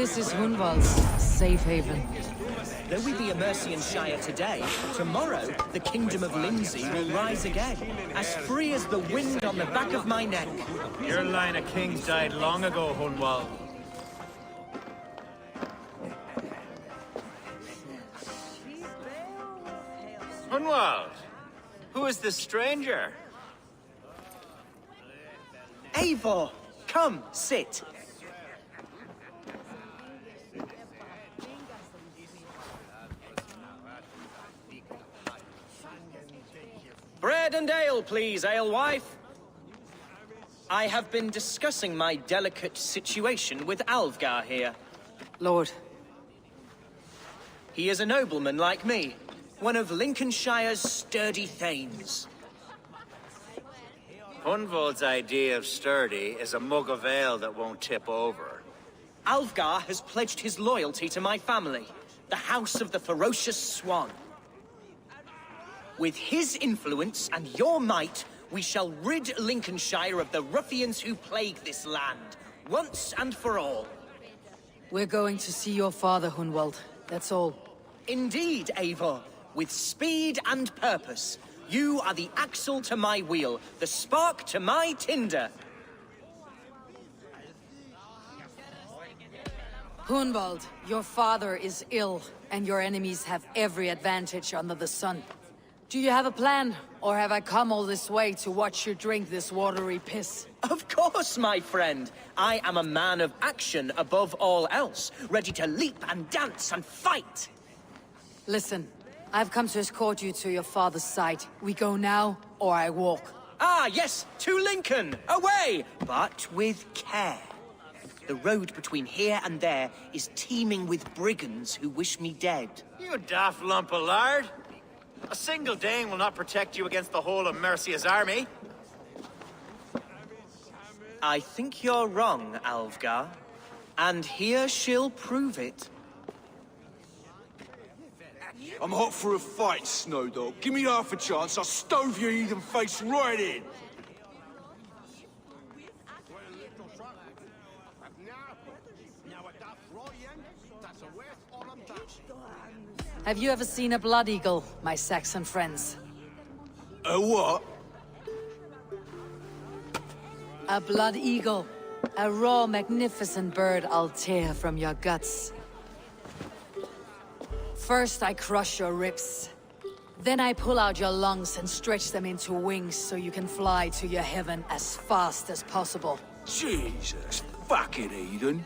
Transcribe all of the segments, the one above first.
This is Hunwald's safe haven. Though we be a Mercian Shire today, tomorrow the Kingdom of Lindsay will rise again, as free as the wind on the back of my neck. Your line of kings died long ago, Hunwald. Hunwald, who is this stranger? Eivor, come, sit. Bread and ale, please, alewife. I have been discussing my delicate situation with Alvgar here. Lord. He is a nobleman like me, one of Lincolnshire's sturdy thanes. Hunwald's idea of sturdy is a mug of ale that won't tip over. Alvgar has pledged his loyalty to my family, the House of the Ferocious Swan. With his influence and your might, we shall rid Lincolnshire of the ruffians who plague this land, once and for all. We're going to see your father, Hunwald. That's all. Indeed, Eivor. With speed and purpose. You are the axle to my wheel, the spark to my tinder. Hunwald, your father is ill, and your enemies have every advantage under the sun. Do you have a plan, or have I come all this way to watch you drink this watery piss? Of course, my friend. I am a man of action above all else, ready to leap and dance and fight. Listen, I've come to escort you to your father's side. We go now, or I walk. Ah, yes, to Lincoln! Away! But with care. The road between here and there is teeming with brigands who wish me dead. You daft lump of lard! A single Dane will not protect you against the whole of Mercia's army. I think you're wrong, Alvgar. And here she'll prove it. I'm hot for a fight, Snowdog. Give me half a chance, I'll stove your heathen face right in. Have you ever seen a blood eagle, my Saxon friends? A what? A blood eagle. A raw, magnificent bird I'll tear from your guts. First I crush your ribs. Then I pull out your lungs and stretch them into wings so you can fly to your heaven as fast as possible. Jesus fucking heathen.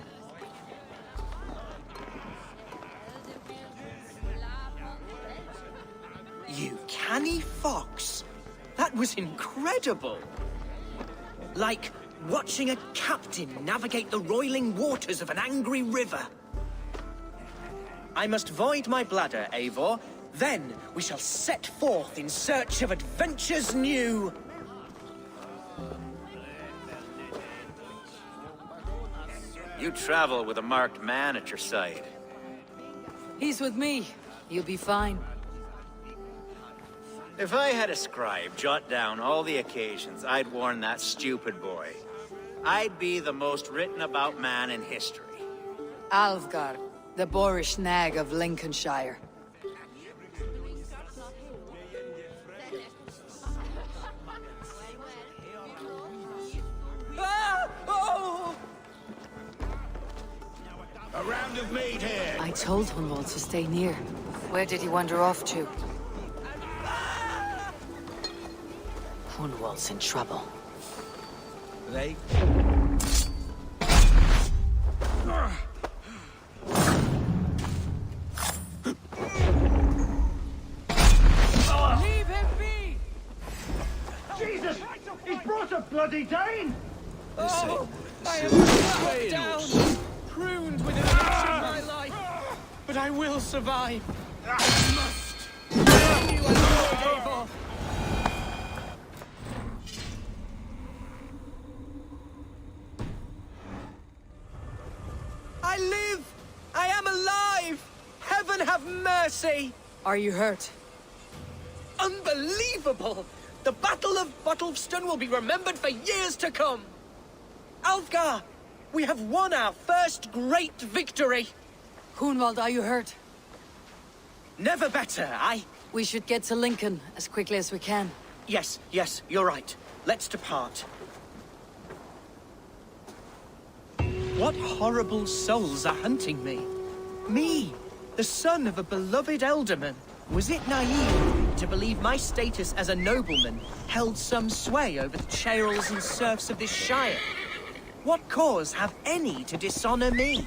You canny fox. That was incredible. Like watching a captain navigate the roiling waters of an angry river. I must void my bladder, Eivor. Then we shall set forth in search of adventures new. You travel with a marked man at your side. He's with me. You'll be fine. If I had a scribe jot down all the occasions I'd warn that stupid boy, I'd be the most written about man in history. Alvgar, the boorish nag of Lincolnshire. Ah! Oh! A round of meat here. I told Hunwald to stay near. Where did he wander off to? Hunwald's in trouble. They... Leave him be! Jesus! He's brought a bloody Dane! Oh! I am cut down, pruned with an inch of my life, but I will survive. I must. You and Lord Eivor. I live! I am alive! Heaven have mercy! Are you hurt? Unbelievable! The Battle of Bottleston will be remembered for years to come! Alfgar! We have won our first great victory! Hunwald, are you hurt? Never better, We should get to Lincoln as quickly as we can. Yes, you're right. Let's depart. What horrible souls are hunting me? Me, the son of a beloved elderman. Was it naive to believe my status as a nobleman held some sway over the churls and serfs of this shire? What cause have any to dishonor me?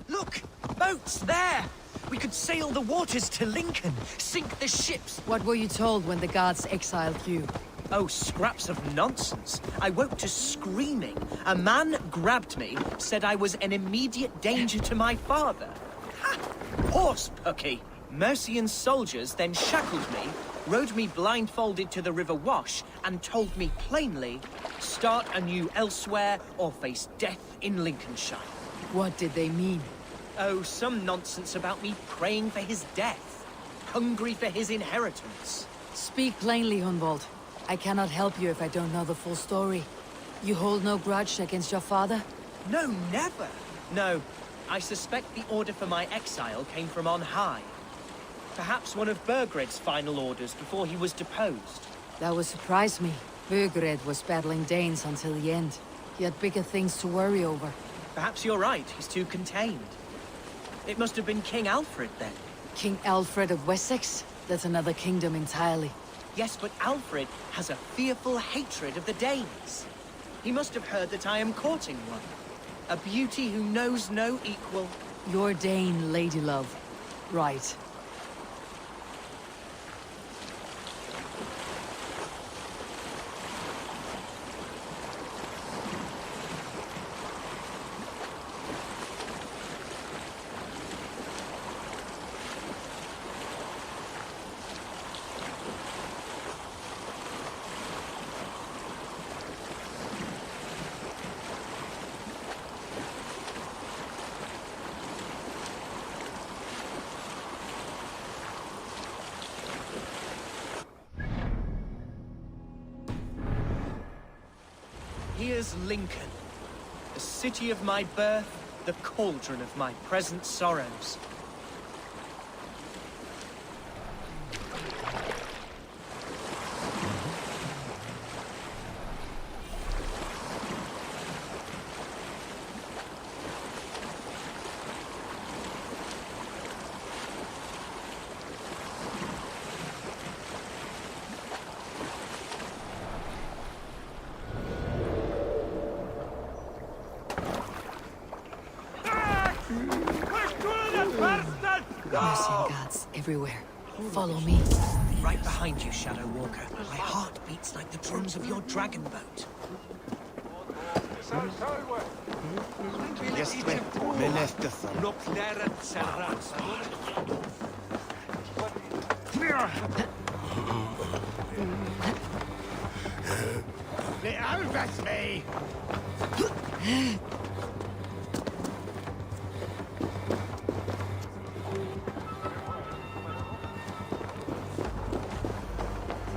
Look! Boats there! We could sail the waters to Lincoln, sink the ships. What were you told when the gods exiled you? Oh, scraps of nonsense. I woke to screaming. A man grabbed me, said I was an immediate danger to my father. Ha! Horse pucky! Mercian soldiers then shackled me, rode me blindfolded to the River Wash, and told me plainly, start anew elsewhere or face death in Lincolnshire. What did they mean? Oh, some nonsense about me praying for his death, hungry for his inheritance. Speak plainly, Hunwald. I cannot help you if I don't know the full story. You hold no grudge against your father? No, never. No, I suspect the order for my exile came from on high. Perhaps one of Burgred's final orders before he was deposed. That would surprise me. Burgred was battling Danes until the end. He had bigger things to worry over. Perhaps you're right, he's too contained. It must have been King Alfred, then. King Alfred of Wessex? That's another kingdom entirely. Yes, but Alfred has a fearful hatred of the Danes. He must have heard that I am courting one. A beauty who knows no equal. Your Dane, ladylove. Right. Here's Lincoln, the city of my birth, the cauldron of my present sorrows. Mercian gods everywhere. Follow me. Right behind you, Shadow Walker. My heart beats like the drums of your dragon boat.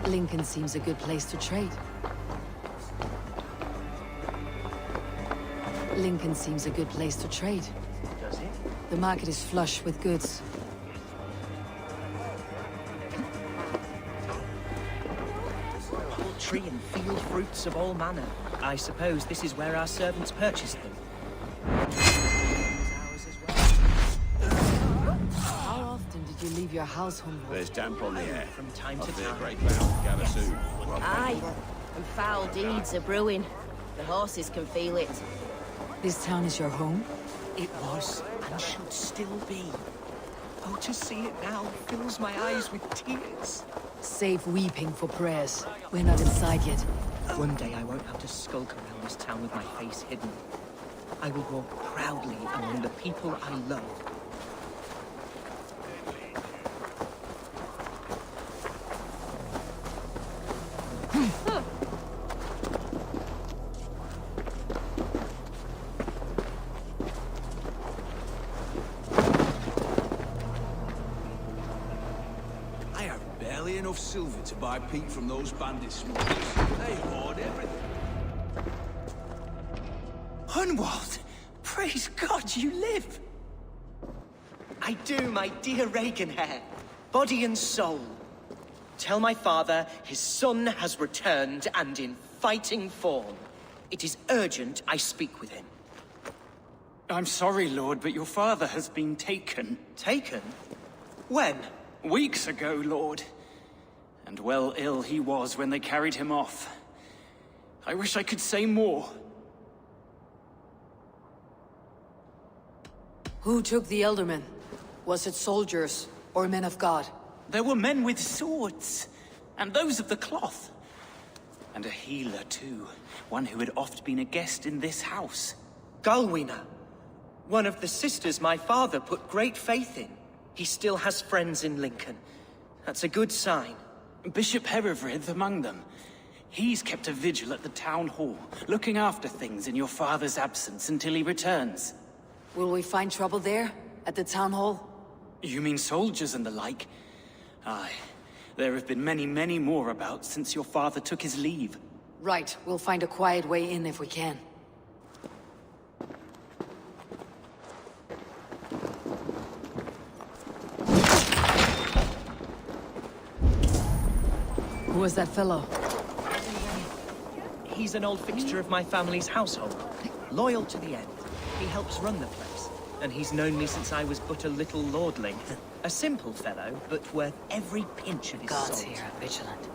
Lincoln seems a good place to trade. Lincoln seems a good place to trade. Does it? The market is flush with goods. Poultry and field fruits of all manner. I suppose this is where our servants purchased them. Ours as well. How often did you leave your house, Hunwald? There's damp on the air. From time I to fear time. great bound gather soon. Aye, and foul deeds are brewing. The horses can feel it. This town is your home? It was, and should still be. Oh, to see it now fills my eyes with tears. Save weeping for prayers. We're not inside yet. One day I won't have to skulk around this town with my face hidden. I will walk proudly among the people I love. I have barely enough silver to buy peat from those bandit smugglers. They hoard everything. Hunwald! Praise God you live! I do, my dear Reaganhair. Body and soul. Tell my father his son has returned and in fighting form. It is urgent I speak with him. I'm sorry, Lord, but your father has been taken. Taken? When? Weeks ago, Lord. And well ill he was when they carried him off. I wish I could say more. Who took the Elderman? Was it soldiers or men of God? There were men with swords, and those of the cloth. And a healer, too. One who had oft been a guest in this house. Galwina. One of the sisters my father put great faith in. He still has friends in Lincoln. That's a good sign. Bishop Herefrith among them. He's kept a vigil at the town hall, looking after things in your father's absence until he returns. Will we find trouble there? At the town hall? You mean soldiers and the like? Aye. There have been many, many more about since your father took his leave. Right. We'll find a quiet way in if we can. Who was that fellow? He's an old fixture of my family's household. Loyal to the end. He helps run the place. And he's known me since I was but a little lordling. A simple fellow, but worth every pinch of his God's salt. here, vigilant.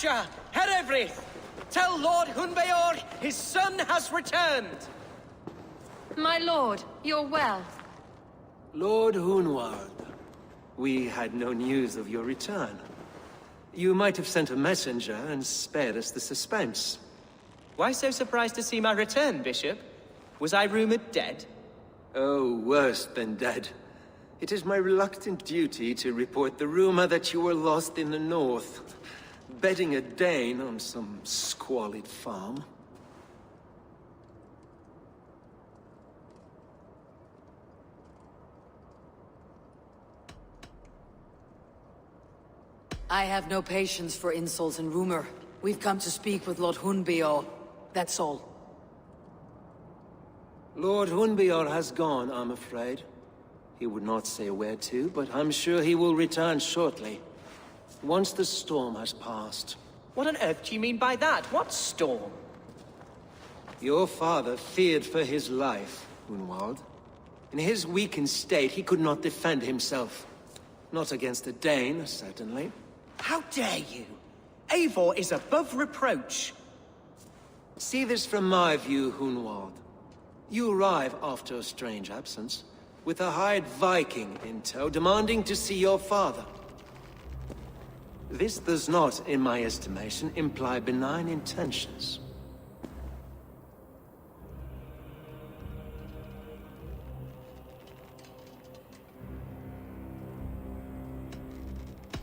Rapture! Herefrith! Tell Lord Hunbeor his son has returned! My lord, you're well. Lord Hunwald, we had no news of your return. You might have sent a messenger and spared us the suspense. Why so surprised to see my return, Bishop? Was I rumored dead? Oh, worse than dead. It is my reluctant duty to report the rumor that you were lost in the north, bedding a Dane on some squalid farm. I have no patience for insults and rumor. We've come to speak with Lord Hunbeor. That's all. Lord Hunbeor has gone, I'm afraid. He would not say a word to, but I'm sure he will return shortly. Once the storm has passed. What on earth do you mean by that? What storm? Your father feared for his life, Hunwald. In his weakened state, he could not defend himself. Not against a Dane, certainly. How dare you? Eivor is above reproach. See this from my view, Hunwald. You arrive after a strange absence, with a hired Viking in tow, demanding to see your father. This does not, in my estimation, imply benign intentions.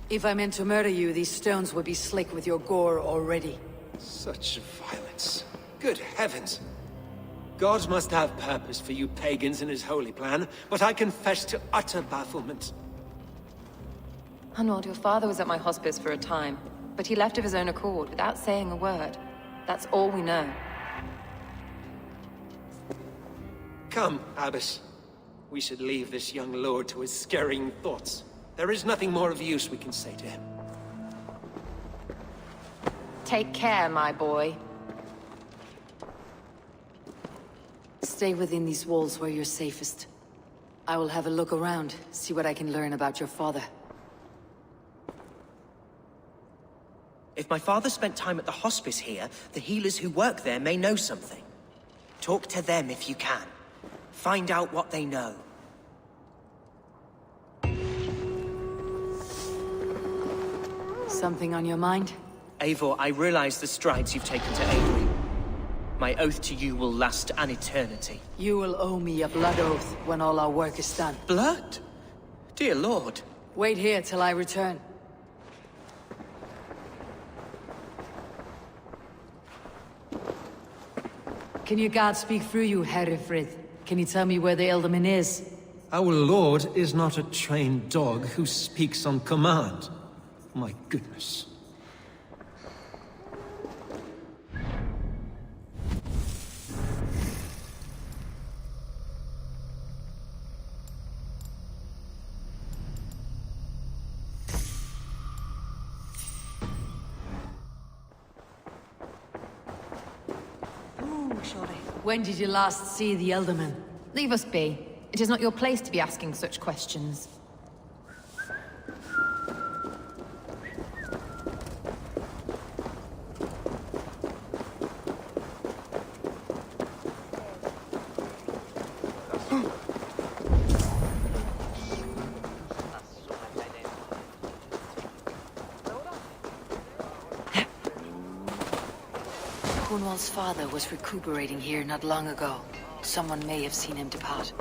If I meant to murder you, these stones would be slick with your gore already. Such violence. Good heavens! God must have purpose for you pagans in his holy plan, but I confess to utter bafflement. Hunwald, your father was at my hospice for a time, but he left of his own accord without saying a word. That's all we know. Come, Abbess. We should leave this young lord to his scurrying thoughts. There is nothing more of use we can say to him. Take care, my boy. Stay within these walls where you're safest. I will have a look around, see what I can learn about your father. If my father spent time at the hospice here, the healers who work there may know something. Talk to them if you can. Find out what they know. Something on your mind? Eivor, I realize the strides you've taken to Avery. My oath to you will last an eternity. You will owe me a blood oath when all our work is done. Blood? Dear Lord. Wait here till I return. Can your god speak through you, Herefrith? Can you tell me where the Elderman is? Our lord is not a trained dog who speaks on command. My goodness. When did you last see the Elderman? Leave us be. It is not your place to be asking such questions. Hunwald's father was recuperating here not long ago. Someone may have seen him depart.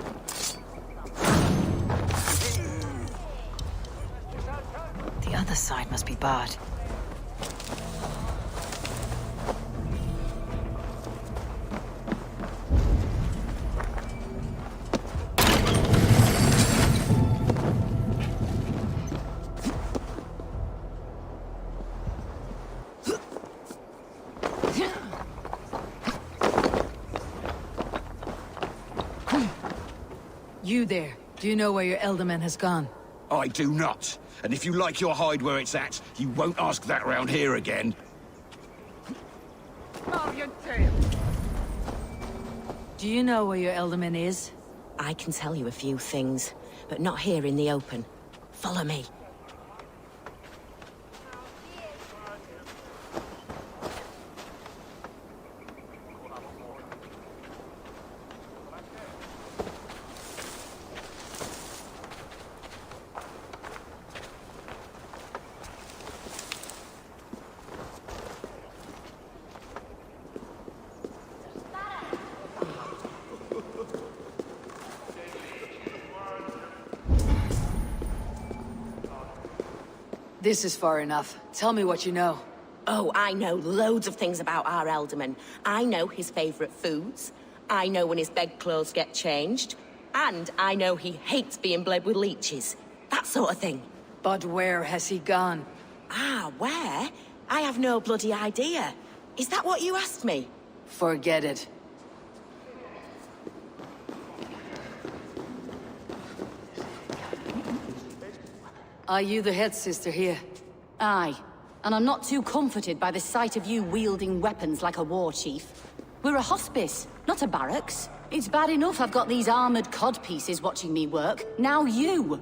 The other side must be barred. You there, do you know where your Elderman has gone? I do not. And if you like your hide where it's at, you won't ask that round here again. Do you know where your Elderman is? I can tell you a few things, but not here in the open. Follow me. This is far enough. Tell me what you know. Oh, I know loads of things about our Elderman. I know his favourite foods. I know when his bedclothes get changed. And I know he hates being bled with leeches. That sort of thing. But where has he gone? Ah, where? I have no bloody idea. Is that what you asked me? Forget it. Are you the head sister here? Aye. And I'm not too comforted by the sight of you wielding weapons like a war chief. We're a hospice, not a barracks. It's bad enough I've got these armored codpieces watching me work. Now you!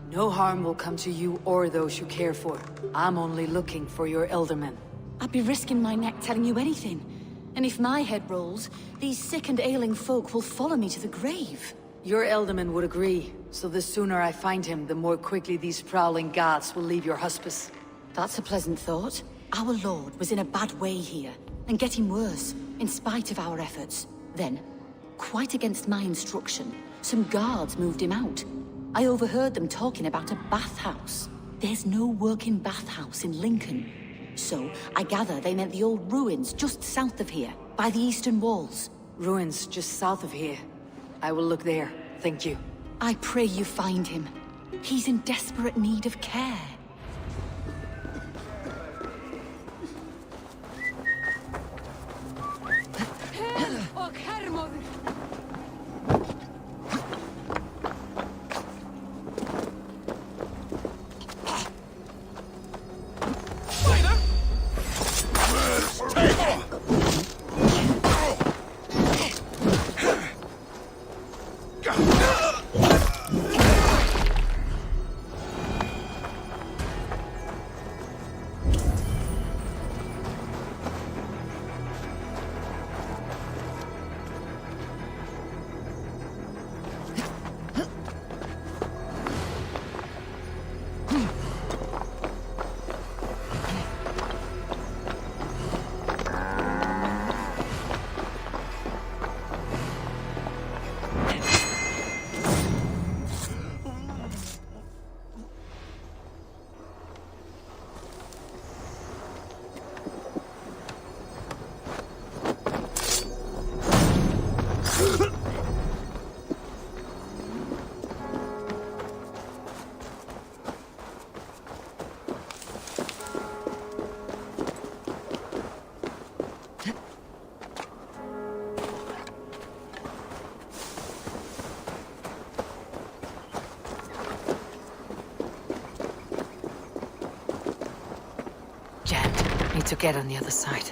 No harm will come to you or those you care for. I'm only looking for your Elderman. I'd be risking my neck telling you anything. And if my head rolls, these sick and ailing folk will follow me to the grave. Your Elderman would agree, so the sooner I find him, the more quickly these prowling gods will leave your hospice. That's a pleasant thought. Our lord was in a bad way here, and getting worse, in spite of our efforts. Then, quite against my instruction, some guards moved him out. I overheard them talking about a bathhouse. There's no working bathhouse in Lincoln. So, I gather they meant the old ruins just south of here, by the eastern walls. Ruins just south of here. I will look there, thank you. I pray you find him. He's in desperate need of care. Need to get on the other side.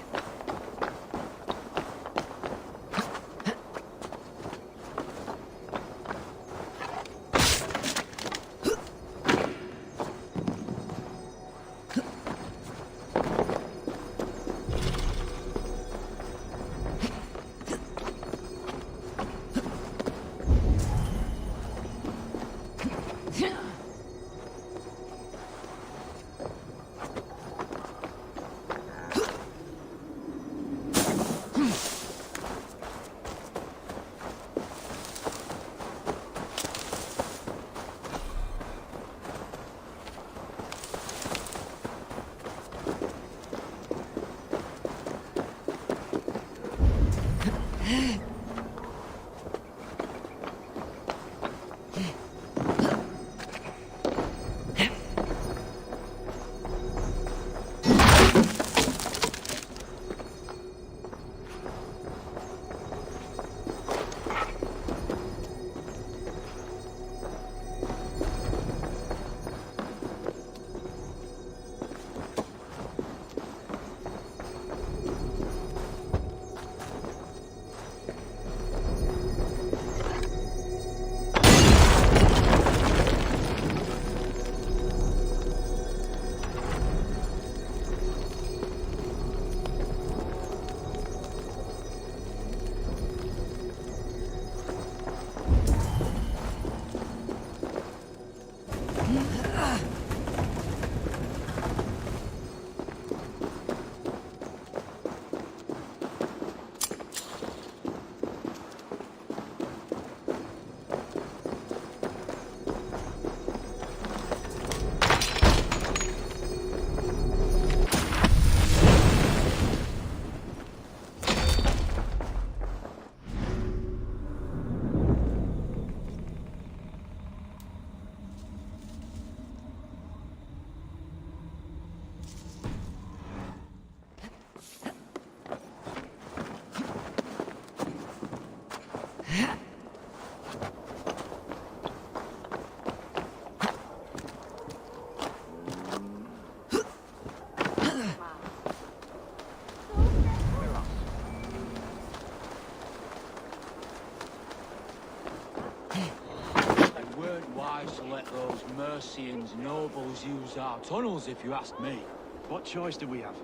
Mercians nobles use our tunnels, if you ask me. What choice do we have?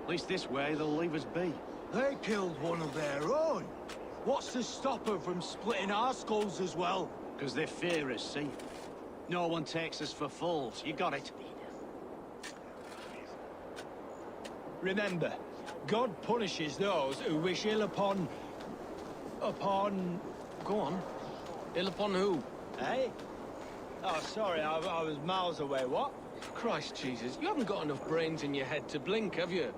At least this way, they'll leave us be. They killed one of their own. What's to stop them from splitting our skulls as well? Because they fear us, see? No one takes us for fools. You got it. Remember, God punishes those who wish ill upon... Go on. Ill upon who? Eh? Oh, sorry, I was miles away. What? Christ Jesus, you haven't got enough brains in your head to blink, have you?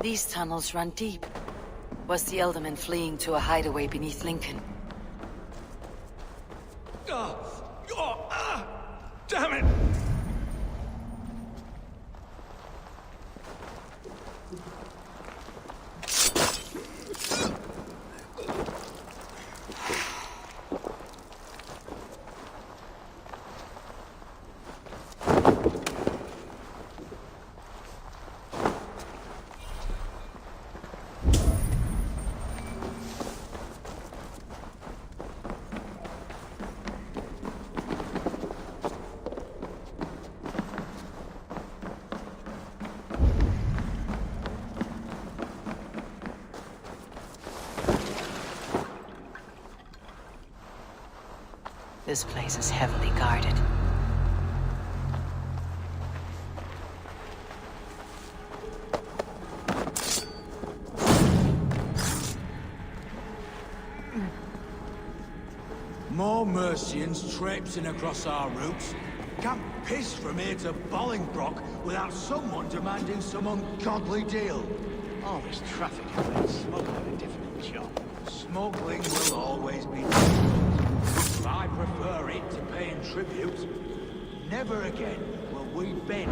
These tunnels run deep. Was the Elderman fleeing to a hideaway beneath Lincoln? Damn it! This place is heavily guarded. More Mercians traipsing across our routes. Can't piss from here to Bolingbroke without someone demanding some ungodly deal. All this traffic and smuggling a difficult job. Smuggling will always be difficult. I prefer it to paying tribute. Never again will we bend.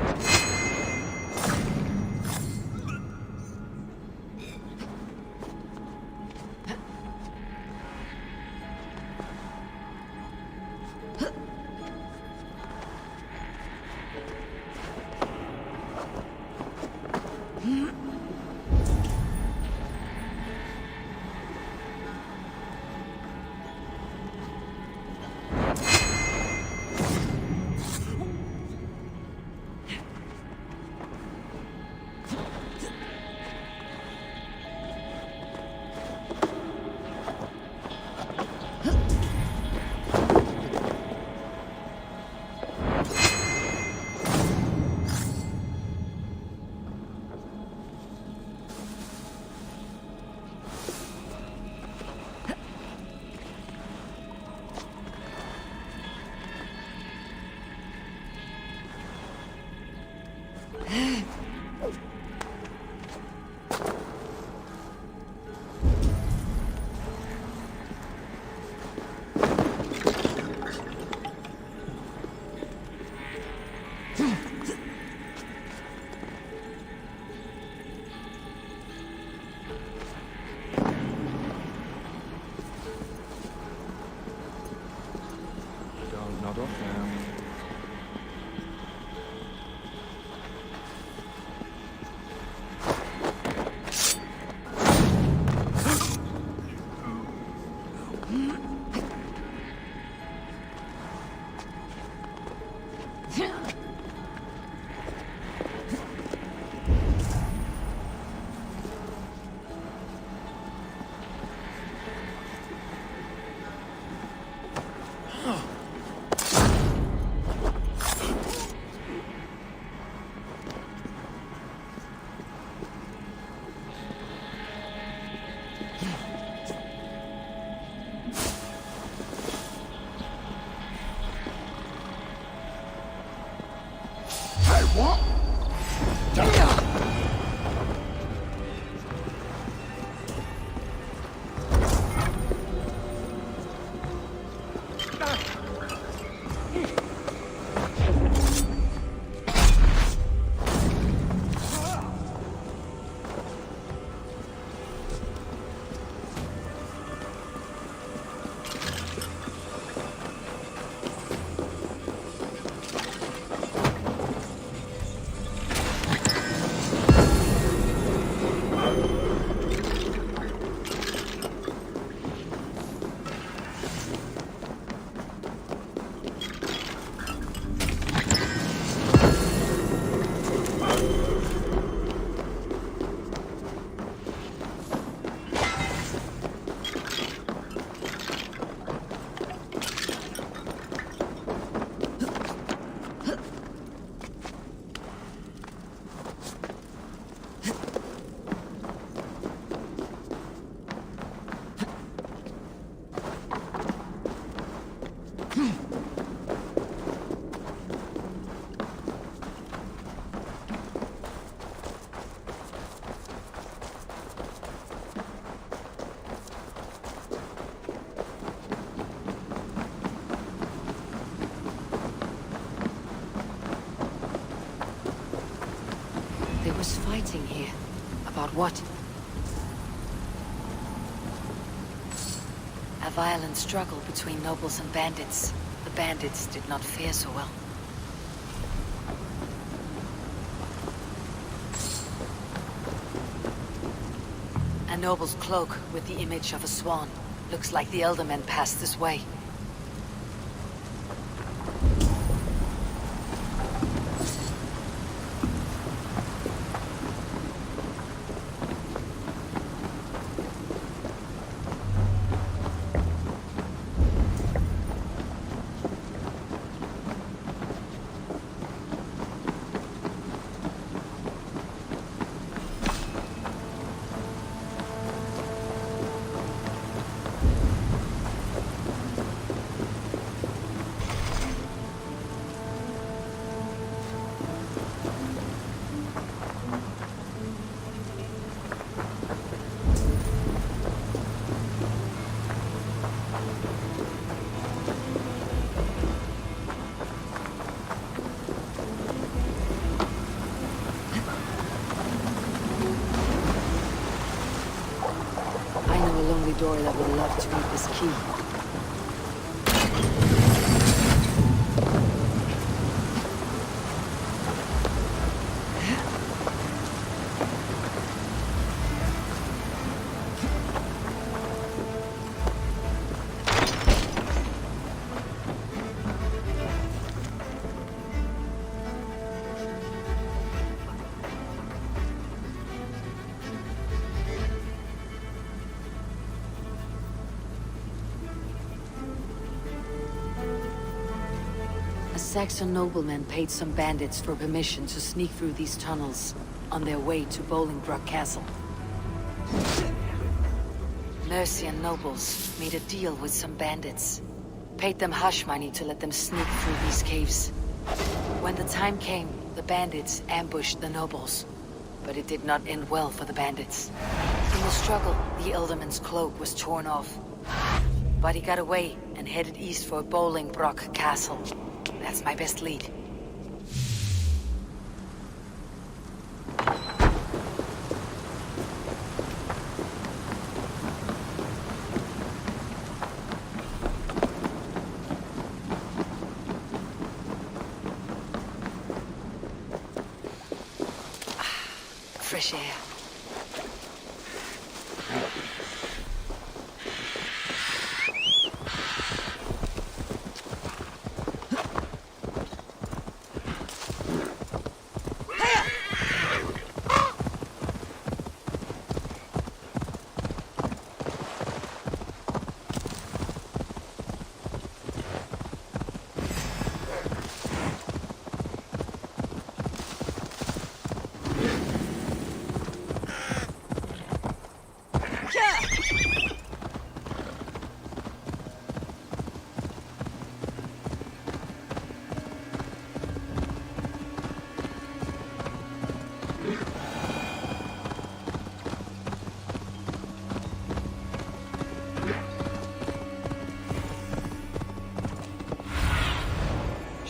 There was fighting here. About what? A violent struggle between nobles and bandits. The bandits did not fare so well. A noble's cloak with the image of a swan. Looks like the elder men passed this way. Door that would love to read this key. Saxon noblemen paid some bandits for permission to sneak through these tunnels on their way to Bolingbroke Castle. Mercian nobles made a deal with some bandits, paid them hush money to let them sneak through these caves. When the time came, the bandits ambushed the nobles, but it did not end well for the bandits. In the struggle, the Elderman's cloak was torn off, but he got away and headed east for Bolingbroke Castle. That's my best lead. Fresh air.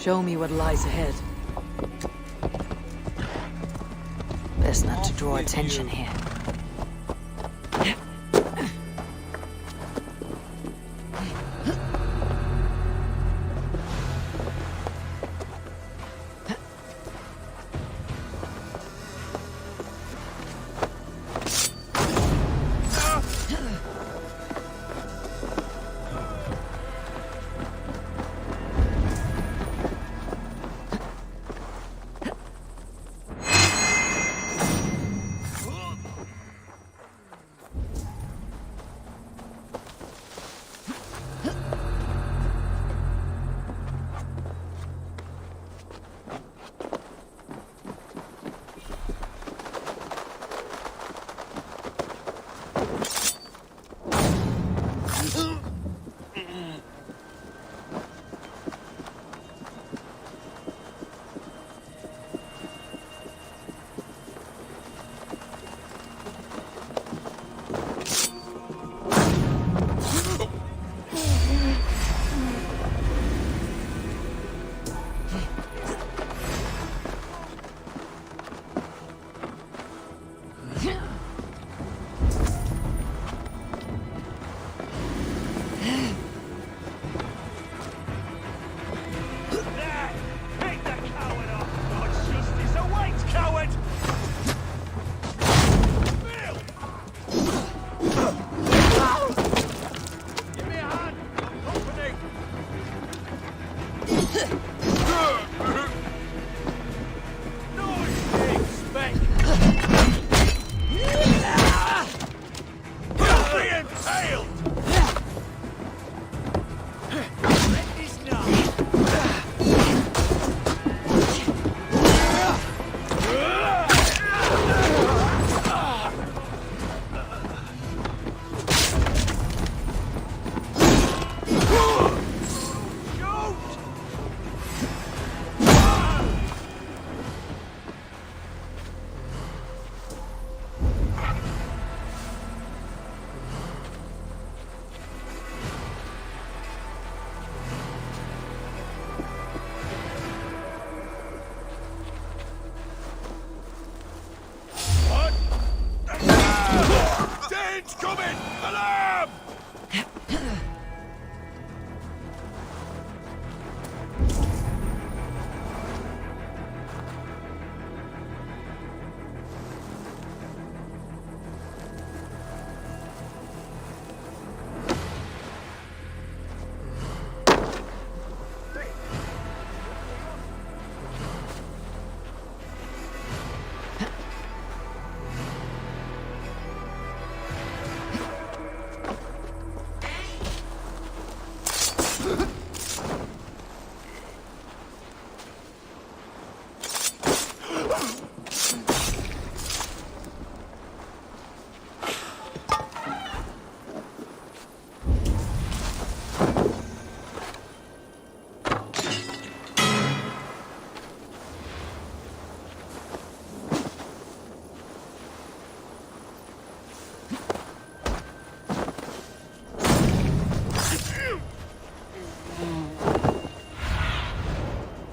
Show me what lies ahead. Best not to draw attention here.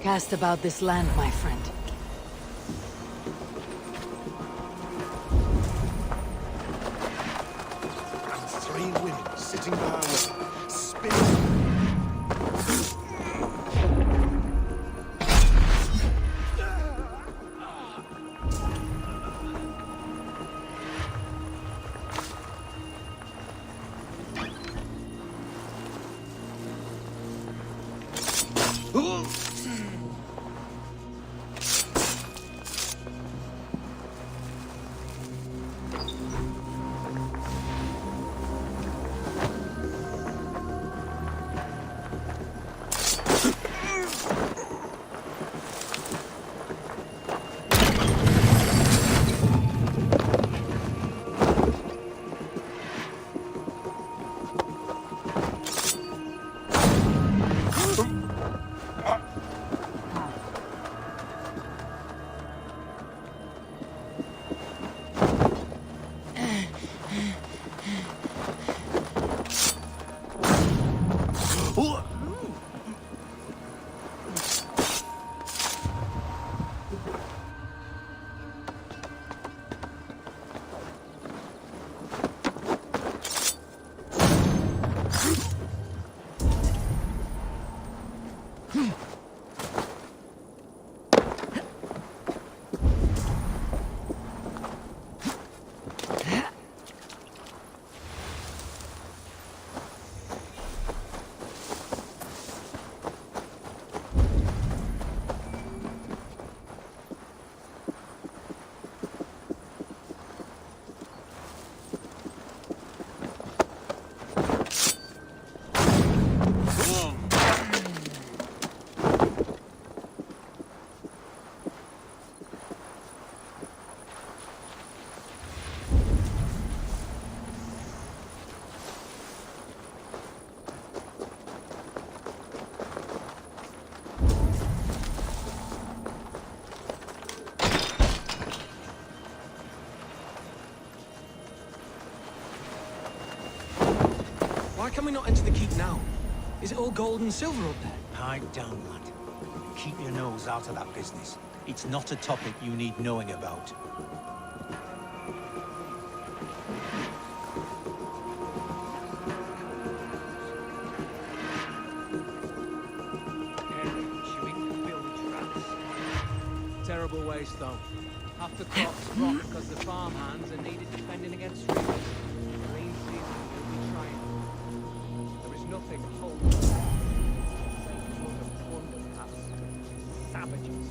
Cast about this land, my friend. And 3 women sitting by our well, spinning. can we not enter the keep now? Is it all gold and silver up there? Pipe down, lad. Keep your nose out of that business. It's not a topic you need knowing about. Terrible waste, though. Half the crops rot because the farmhands are needed defending against reapers. Rain season will be trying. There is nothing holding. Savages.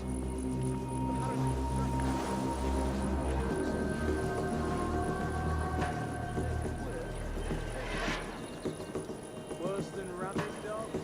Worse than rabid dogs.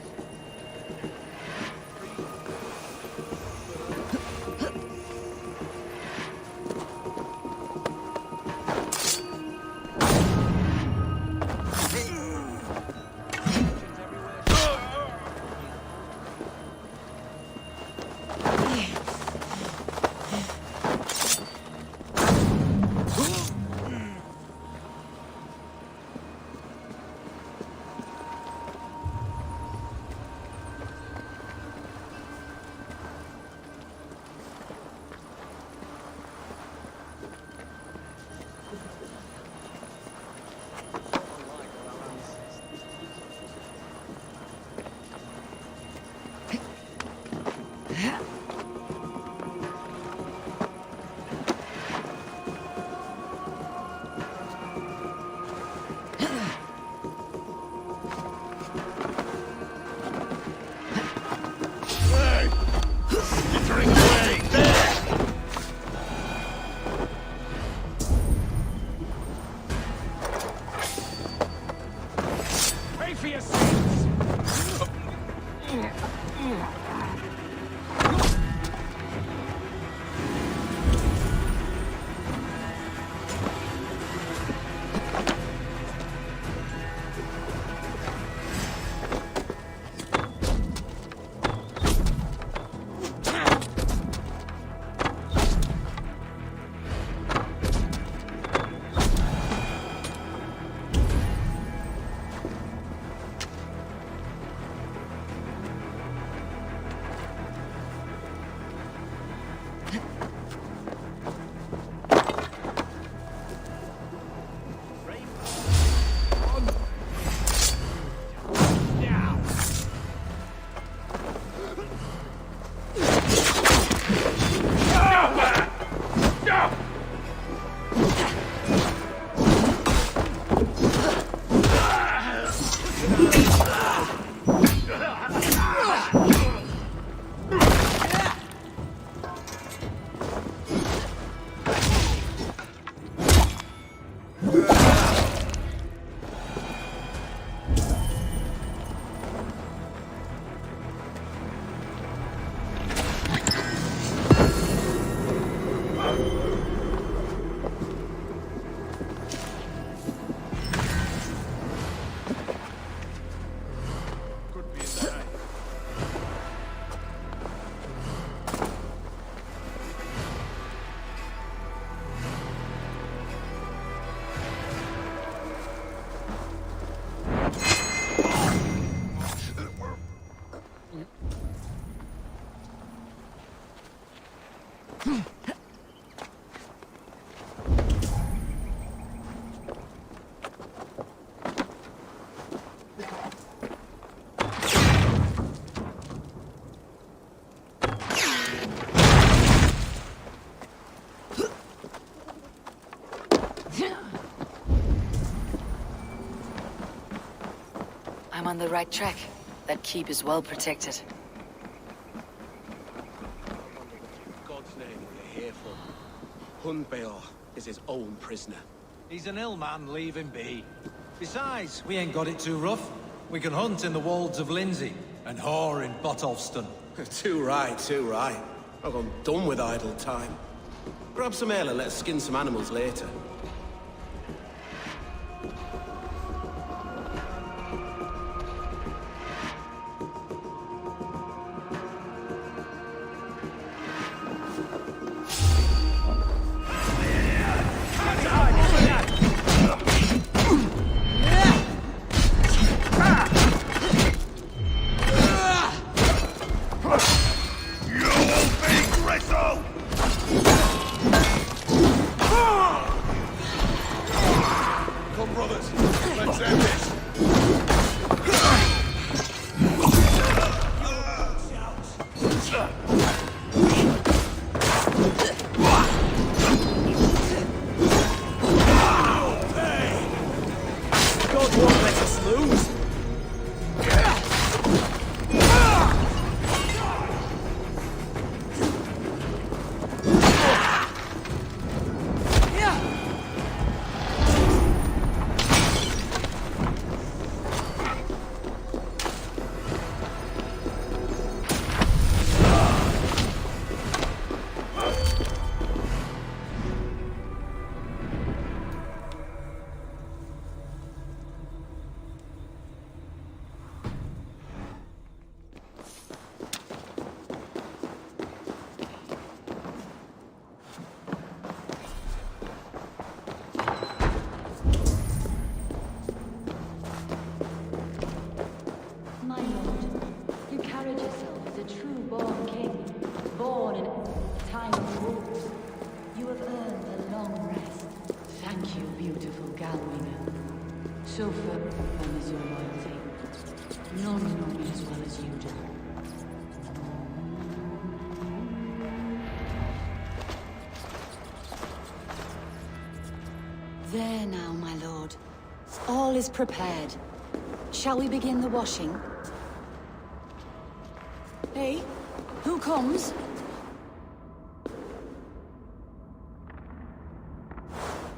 I'm on the right track. That keep is well protected. God's name we're here for. Hundbeor is his own prisoner. He's an ill man, leave him be. Besides, we ain't got it too rough. We can hunt in the wolds of Lindsey, and whore in Botolston. Too right, too right. I've gone done with idle time. Grab some ale and let's skin some animals later. so firm as your loyalty. None know me as well as you do. There now, my lord. All is prepared. Shall we begin the washing? Hey, who comes?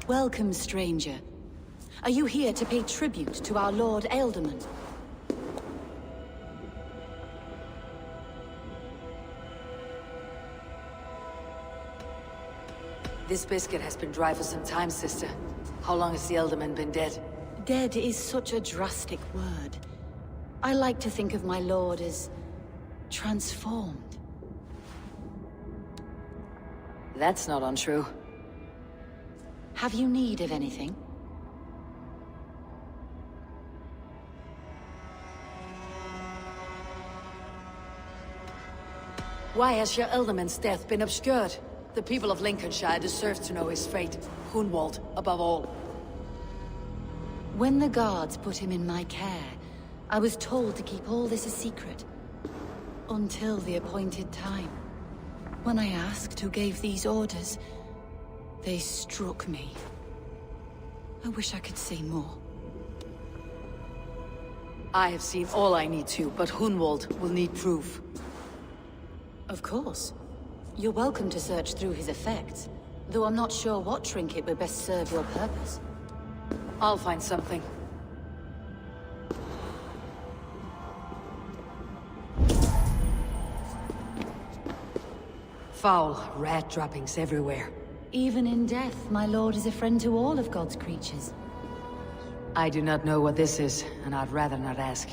Welcome, stranger. Are you here to pay tribute to our Lord Ealdorman? This biscuit has been dry for some time, sister. How long has the Ealdorman been dead? Dead is such a drastic word. I like to think of my lord as transformed. That's not untrue. Have you need of anything? Why has your Ealdorman's death been obscured? The people of Lincolnshire deserve to know his fate. Hunwald, above all. When the guards put him in my care, I was told to keep all this a secret. Until the appointed time. When I asked who gave these orders, they struck me. I wish I could say more. I have seen all I need to, but Hunwald will need proof. Of course. You're welcome to search through his effects, though I'm not sure what trinket would best serve your purpose. I'll find something. Foul rat droppings everywhere. Even in death, my lord is a friend to all of God's creatures. I do not know what this is, and I'd rather not ask.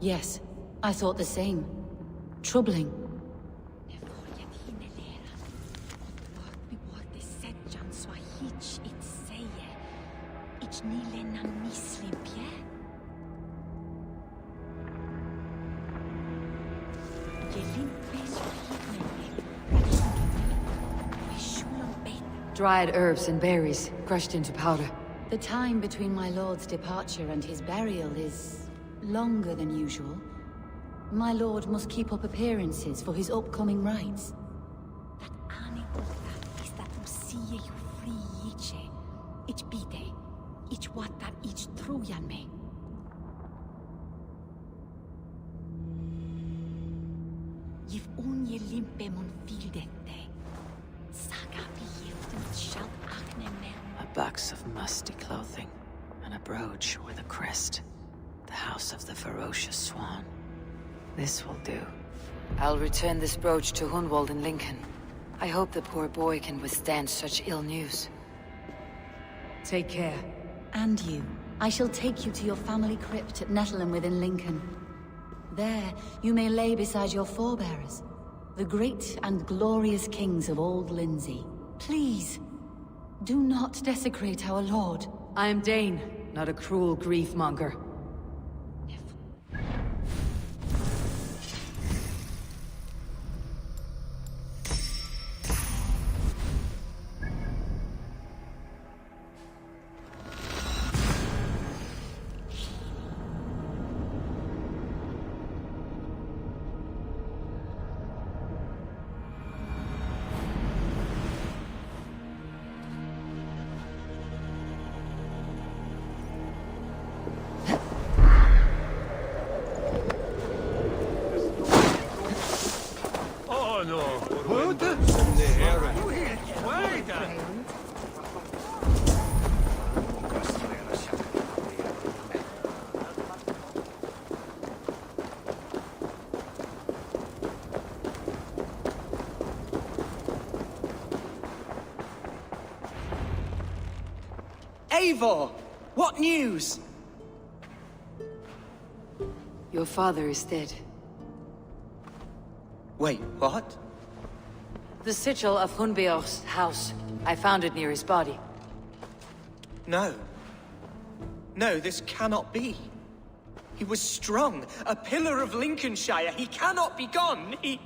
Yes, I thought the same. Troubling. Dried herbs and berries, crushed into powder. The time between my lord's departure and his burial is longer than usual. My lord must keep up appearances for his upcoming rites. A box of musty clothing, and a brooch with a crest. The house of the ferocious swan. This will do. I'll return this brooch to Hunwald in Lincoln. I hope the poor boy can withstand such ill news. Take care. And you. I shall take you to your family crypt at Nettleton within Lincoln. There, you may lay beside your forebearers, the great and glorious kings of Old Lindsey. Please, do not desecrate our lord. I am Dane, not a cruel grief-monger. Eivor! What news? Your father is dead. Wait, what? The sigil of Hunbeor's house. I found it near his body. No. No, this cannot be. He was strong, a pillar of Lincolnshire. He cannot be gone. He...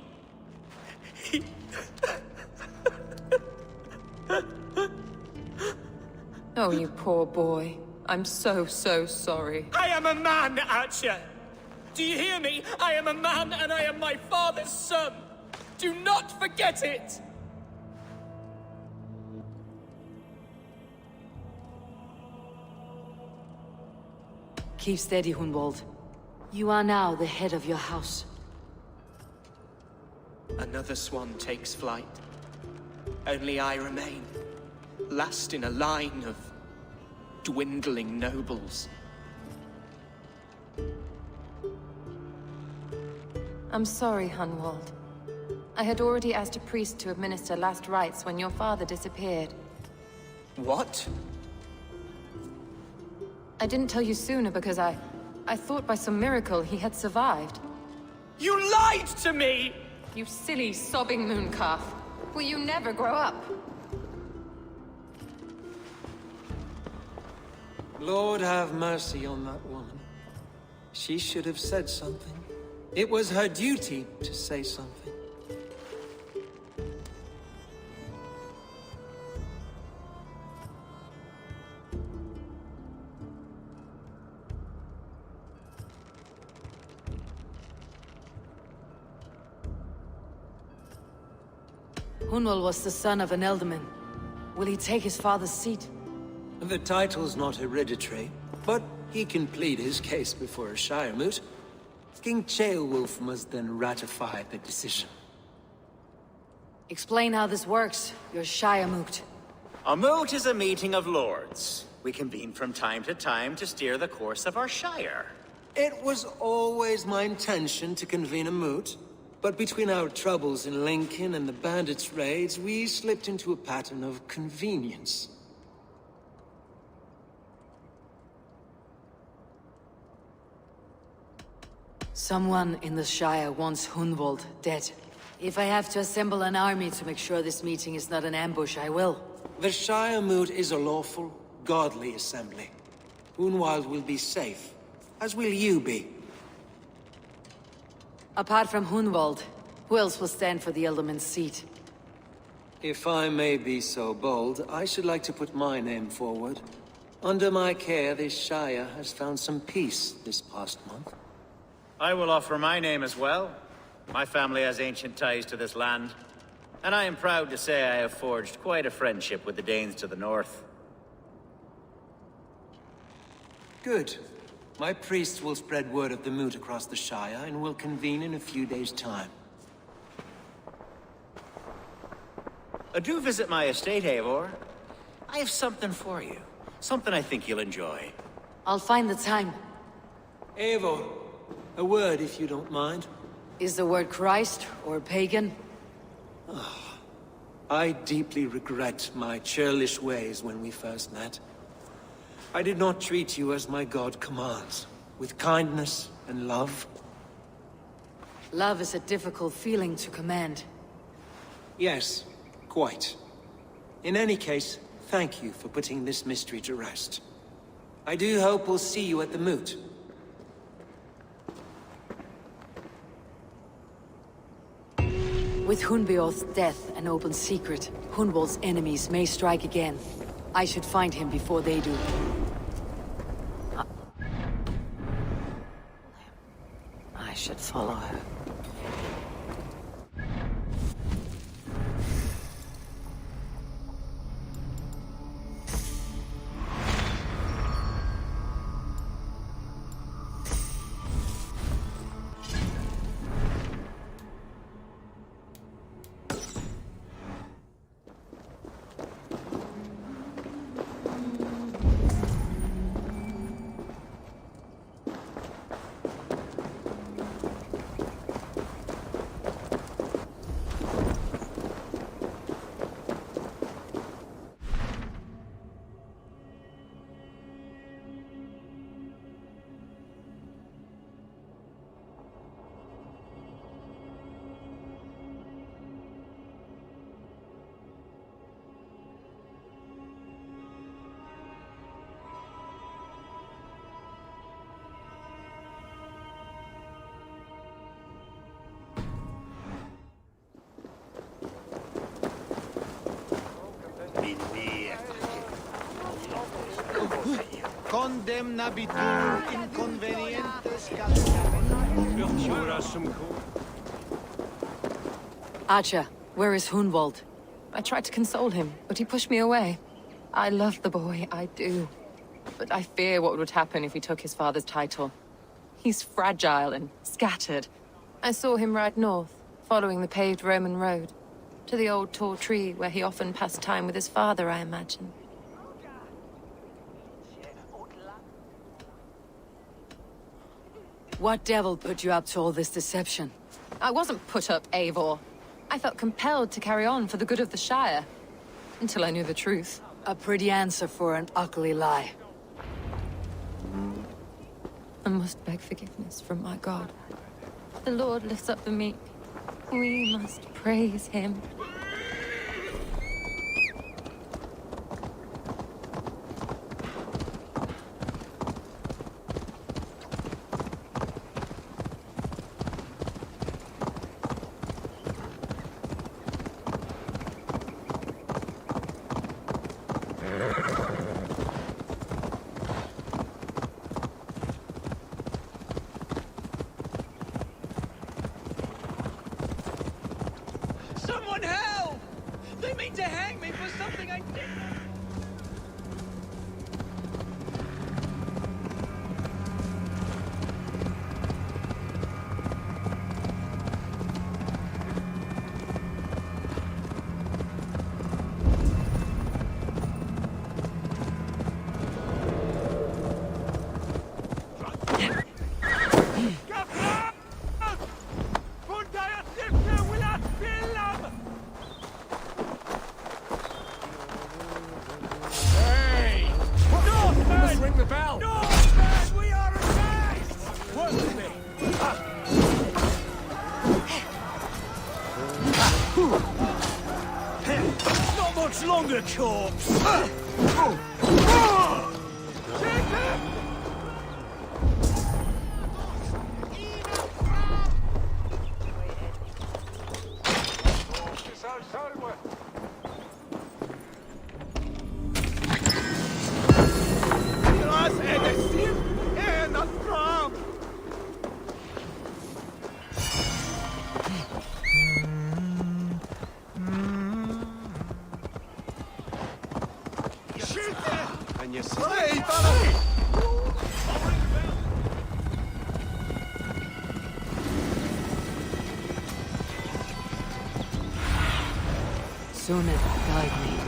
Oh, you poor boy. I'm so sorry. I am a man, Archer! Do you hear me? I am a man and I am my father's son! Do not forget it! Keep steady, Hunwald. You are now the head of your house. Another swan takes flight. Only I remain, last in a line of dwindling nobles. I'm sorry, Hunwald. I had already asked a priest to administer last rites when your father disappeared. What? I didn't tell you sooner because I thought by some miracle he had survived. You lied to me! You silly, sobbing mooncalf. Will you never grow up? Lord have mercy on that woman. She should have said something. It was her duty to say something. Hunwald was the son of an Elderman. Will he take his father's seat? The title's not hereditary, but he can plead his case before a Shiremoot. King Ceolwulf must then ratify the decision. Explain how this works, your Shiremoot. A moot is a meeting of lords. We convene from time to time to steer the course of our shire. It was always my intention to convene a moot, but between our troubles in Lincoln and the bandits' raids, we slipped into a pattern of convenience. Someone in the Shire wants Hunwald dead. If I have to assemble an army to make sure this meeting is not an ambush, I will. The Shiremoot is a lawful, godly assembly. Hunwald will be safe, as will you be. Apart from Hunwald, who else will stand for the Elderman's seat? If I may be so bold, I should like to put my name forward. Under my care, this Shire has found some peace this past month. I will offer my name as well. My family has ancient ties to this land, and I am proud to say I have forged quite a friendship with the Danes to the north. Good. My priest will spread word of the moot across the Shire, and will convene in a few days' time. Do visit my estate, Eivor. I have something for you. Something I think you'll enjoy. I'll find the time. Eivor, a word if you don't mind. Is the word Christ or pagan? I deeply regret my churlish ways when we first met. I did not treat you as my god commands, with kindness and love. Love is a difficult feeling to command. Yes, quite. In any case, thank you for putting this mystery to rest. I do hope we'll see you at the moot. With Hunbeorth's death an open secret, Hunwald's enemies may strike again. I should find him before they do. I should follow her. condemnabitur inconvenientes Archer, where is Hunwald? I tried to console him, but he pushed me away. I love the boy, I do. But I fear what would happen if he took his father's title. He's fragile and scattered. I saw him ride north, following the paved Roman road. To the old tall tree where he often passed time with his father, I imagine. What devil put you up to all this deception? I wasn't put up, Eivor. I felt compelled to carry on for the good of the Shire. Until I knew the truth. A pretty answer for an ugly lie. I must beg forgiveness from my God. The Lord lifts up the meek. We must praise him. Someone help! They mean to hang me for something I did. Not much longer, corpse! And you Soon it guide me.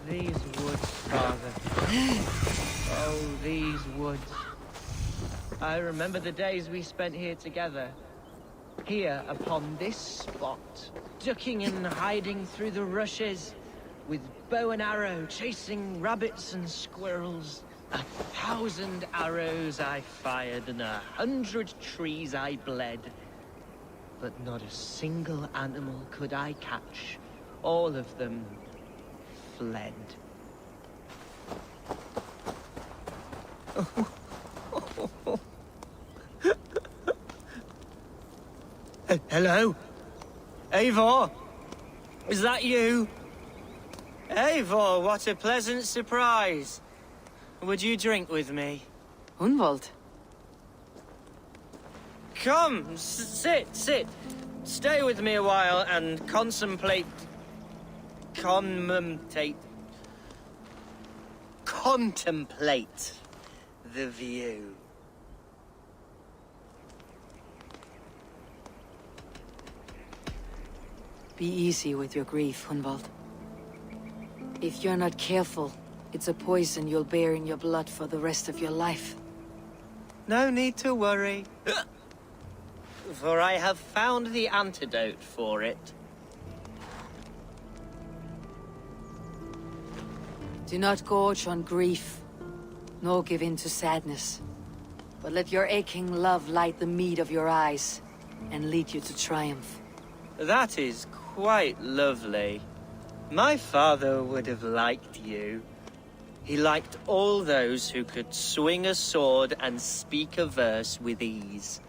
These woods, Father. Oh, these woods. I remember the days we spent here together. Here, upon this spot. Ducking and hiding through the rushes. With bow and arrow, chasing rabbits and squirrels. 1,000 arrows I fired, and 100 trees I bled. But not a single animal could I catch. All of them fled. Hello? Eivor? Is that you? Eivor, what a pleasant surprise. Would you drink with me? Hunwald? Come, sit. Stay with me a while and contemplate the view. Be easy with your grief, Hunwald. If you're not careful, it's a poison you'll bear in your blood for the rest of your life. No need to worry. For I have found the antidote for it. Do not gorge on grief, nor give in to sadness. But let your aching love light the mead of your eyes, and lead you to triumph. That is quite lovely. My father would have liked you. He liked all those who could swing a sword and speak a verse with ease.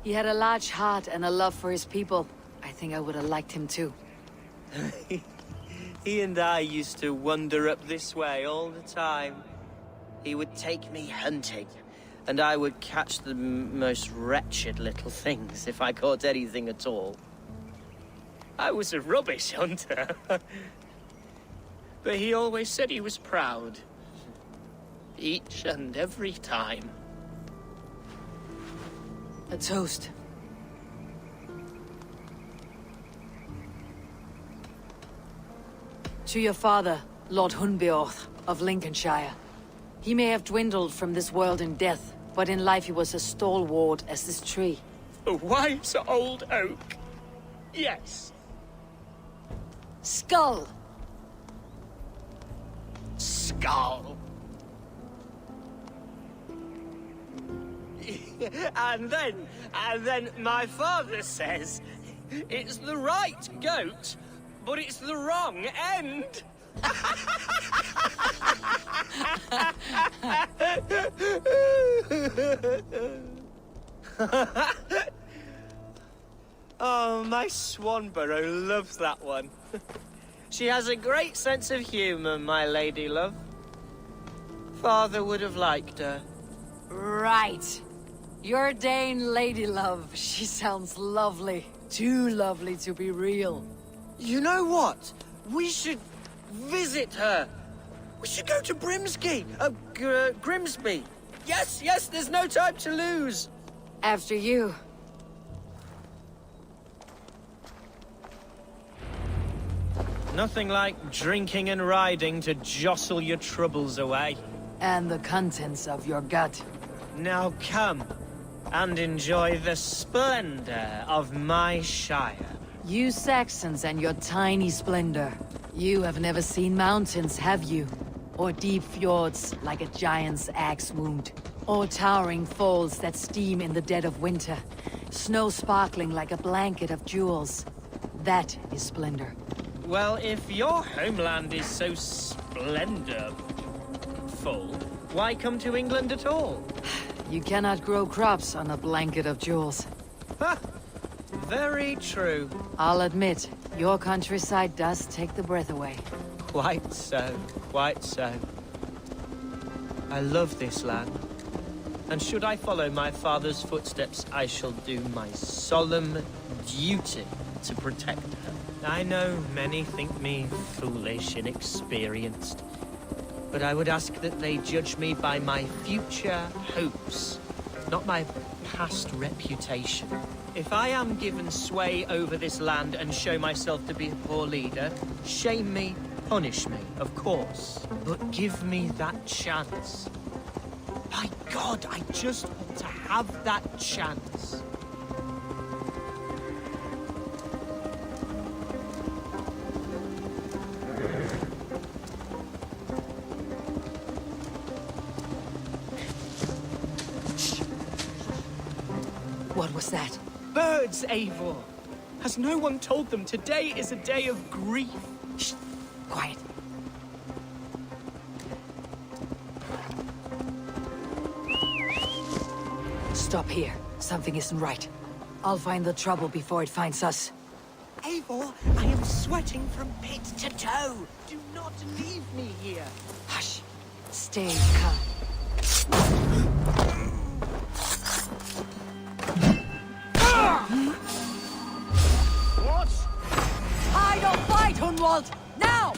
He had a large heart and a love for his people. I think I would have liked him too. He and I used to wander up this way all the time. He would take me hunting, and I would catch the most wretched little things if I caught anything at all. I was a rubbish hunter. But he always said he was proud. Each and every time. A toast. To your father, Lord Hunbeorth of Lincolnshire. He may have dwindled from this world in death, but in life he was as stalwart as this tree. A wise old oak. Yes. Skull! Skull. And then my father says, it's the right goat, but it's the wrong end. Oh, my Swanborough loves that one. She has a great sense of humor, my lady love. Father would have liked her. Right. Your Dane lady love. She sounds lovely. Too lovely to be real. You know what? We should visit her. We should go to Grimsby. Yes, there's no time to lose. After you. Nothing like drinking and riding to jostle your troubles away. And the contents of your gut. Now come and enjoy the splendor of my shire. You Saxons and your tiny splendor. You have never seen mountains, have you? Or deep fjords like a giant's axe wound. Or towering falls that steam in the dead of winter. Snow sparkling like a blanket of jewels. That is splendor. Well, if your homeland is so splendorful, why come to England at all? You cannot grow crops on a blanket of jewels. Ha! Very true. I'll admit, your countryside does take the breath away. Quite so, quite so. I love this land. And should I follow my father's footsteps, I shall do my solemn duty to protect her. I know many think me foolish, inexperienced. But I would ask that they judge me by my future hopes, not my past reputation. If I am given sway over this land and show myself to be a poor leader, shame me, punish me, of course. But give me that chance. By God, I just want to have that chance. What was that? Birds, Eivor! Has no one told them today is a day of grief? Shh! Quiet. Stop here. Something isn't right. I'll find the trouble before it finds us. Eivor, I am sweating from pit to toe. Do not leave me here. Hush. Stay calm. What? Hide or fight, Hunwald! Now!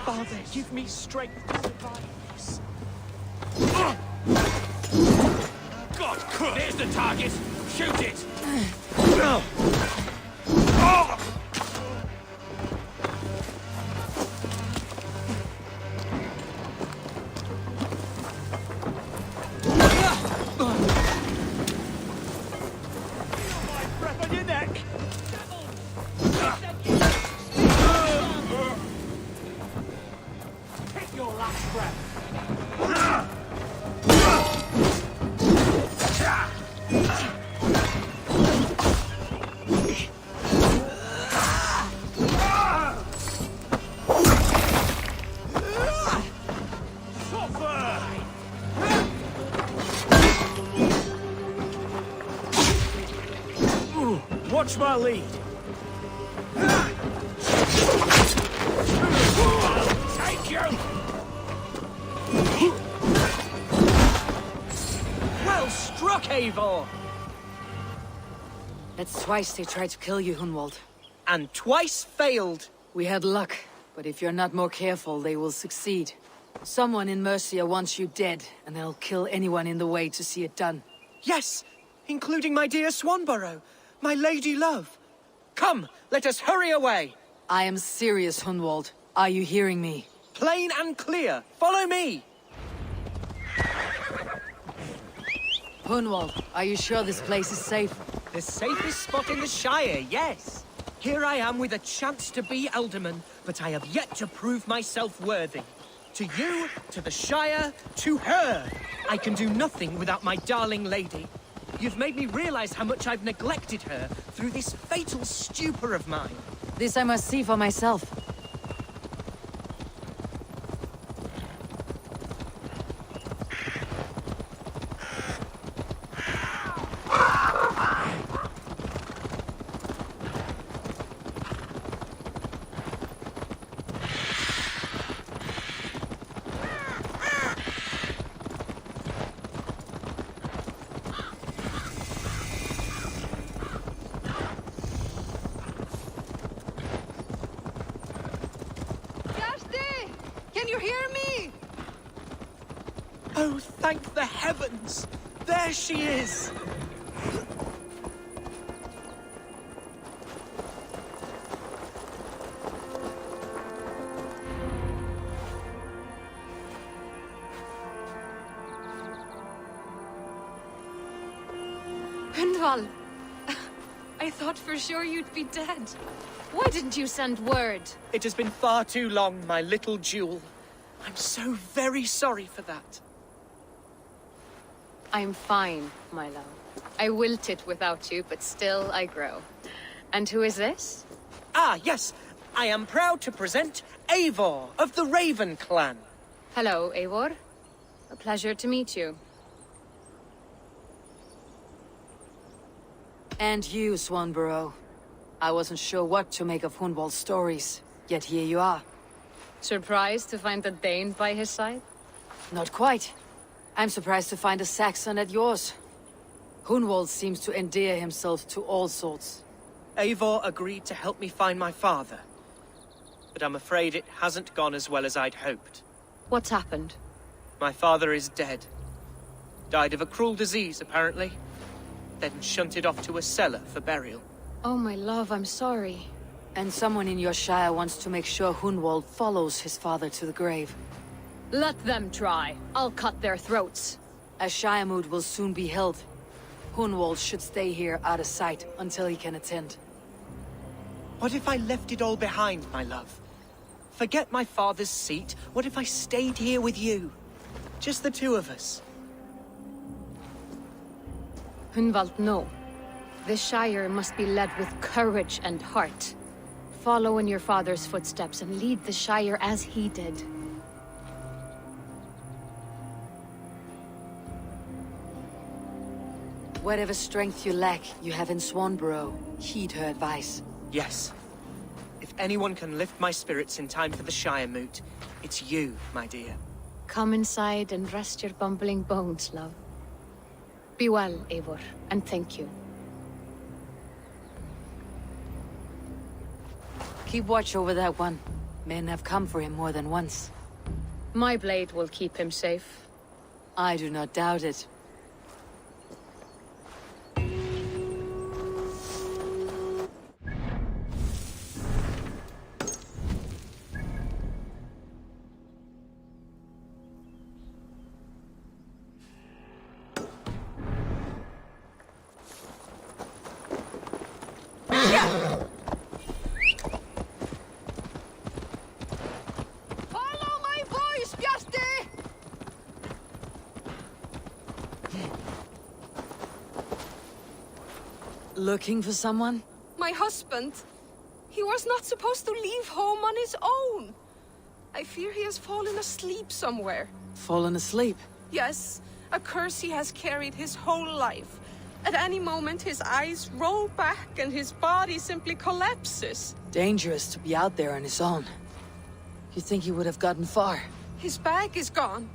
Father, give me strength to survive this. God, there's the target. Shoot it. Breath on your neck. Take your last breath. Watch my lead. Take you! Well struck, Eivor! That's twice they tried to kill you, Hunwald. And twice failed. We had luck, but if you're not more careful, they will succeed. Someone in Mercia wants you dead, and they'll kill anyone in the way to see it done. Yes, including my dear Swanborough, my lady love. Come, let us hurry away. I am serious, Hunwald. Are you hearing me? Plain and clear. Follow me. Hunwald, are you sure this place is safe? The safest spot in the Shire, yes. Here I am with a chance to be Alderman, but I have yet to prove myself worthy. To you, to the Shire, to her. I can do nothing without my darling lady. You've made me realize how much I've neglected her through this fatal stupor of mine. This I must see for myself. Can you hear me? Oh, thank the heavens! There she is! Hundval! I thought for sure you'd be dead. Why didn't you send word? It has been far too long, my little jewel. I'm so very sorry for that. I'm fine, my love. I wilted without you, but still I grow. And who is this? Ah, yes. I am proud to present Eivor of the Raven clan. Hello, Eivor. A pleasure to meet you. And you, Swanborough. I wasn't sure what to make of Hunwald's stories, yet here you are. Surprised to find a Dane by his side? Not quite. I'm surprised to find a Saxon at yours. Hunwald seems to endear himself to all sorts. Eivor agreed to help me find my father. But I'm afraid it hasn't gone as well as I'd hoped. What's happened? My father is dead. Died of a cruel disease, apparently. Then shunted off to a cellar for burial. Oh, my love, I'm sorry. And someone in your shire wants to make sure Hunwald follows his father to the grave. Let them try. I'll cut their throats. A shire moot will soon be held. Hunwald should stay here out of sight until he can attend. What if I left it all behind, my love? Forget my father's seat. What if I stayed here with you? Just the two of us. Hunwald, no. The Shire must be led with courage and heart. Follow in your father's footsteps and lead the Shire as he did. Whatever strength you lack, you have in Swanborough. Heed her advice. Yes. If anyone can lift my spirits in time for the Shire moot, it's you, my dear. Come inside and rest your bumbling bones, love. Be well, Eivor, and thank you. Keep watch over that one. Men have come for him more than once. My blade will keep him safe. I do not doubt it. Looking for someone? My husband. He was not supposed to leave home on his own. I fear he has fallen asleep somewhere. Fallen asleep? Yes, a curse he has carried his whole life. At any moment, his eyes roll back and his body simply collapses. Dangerous to be out there on his own. You think he would have gotten far? His bag is gone.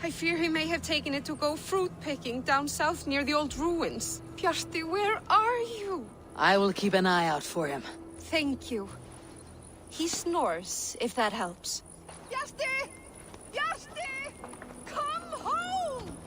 I fear he may have taken it to go fruit picking down south near the old ruins. Bjarti, where are you? I will keep an eye out for him. Thank you. He snores, if that helps. Bjarti! Bjarti! Come home!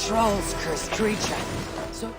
Trolls, cursed creature. So...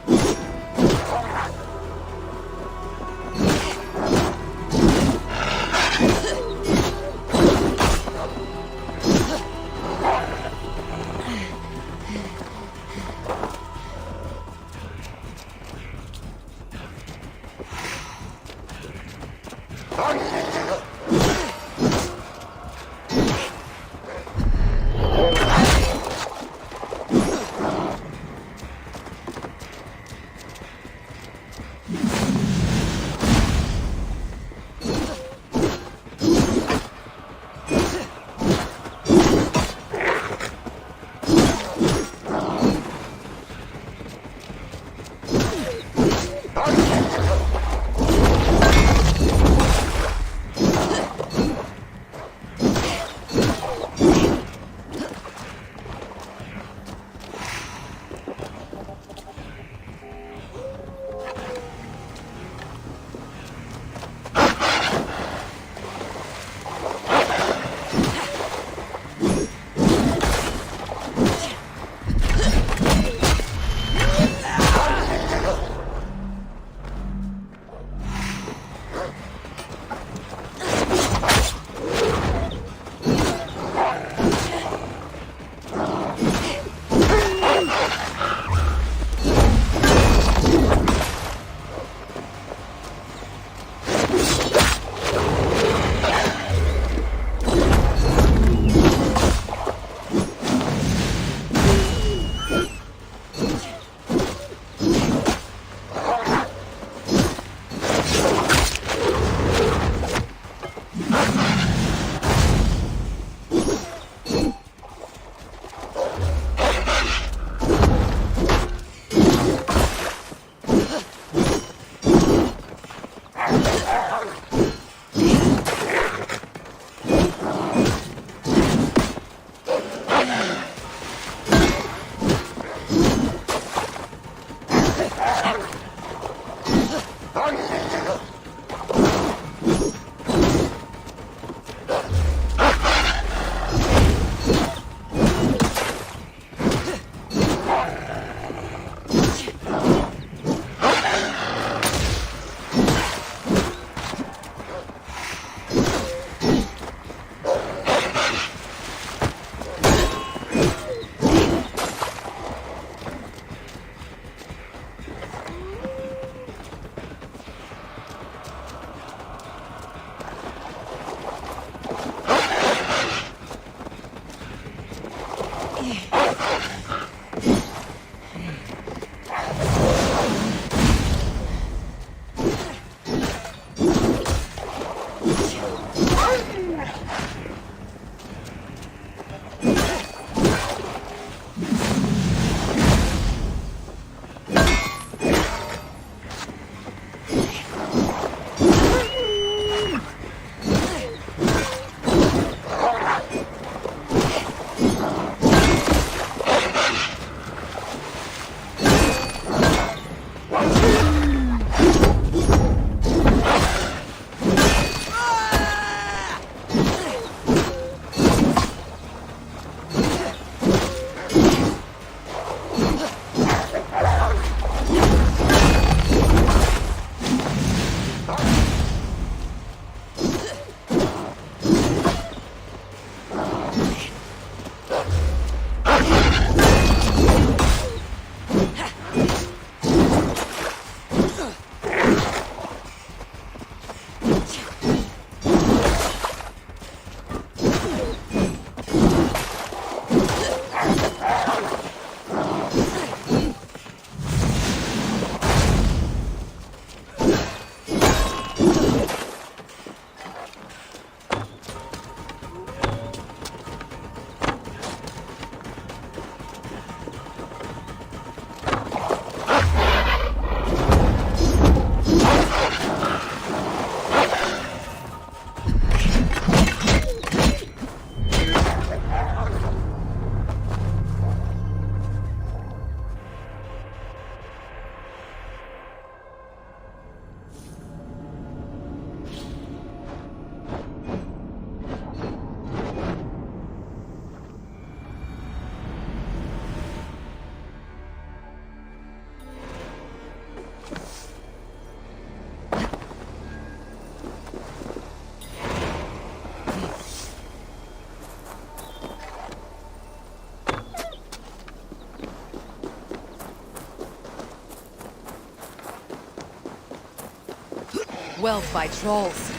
Well, by trolls.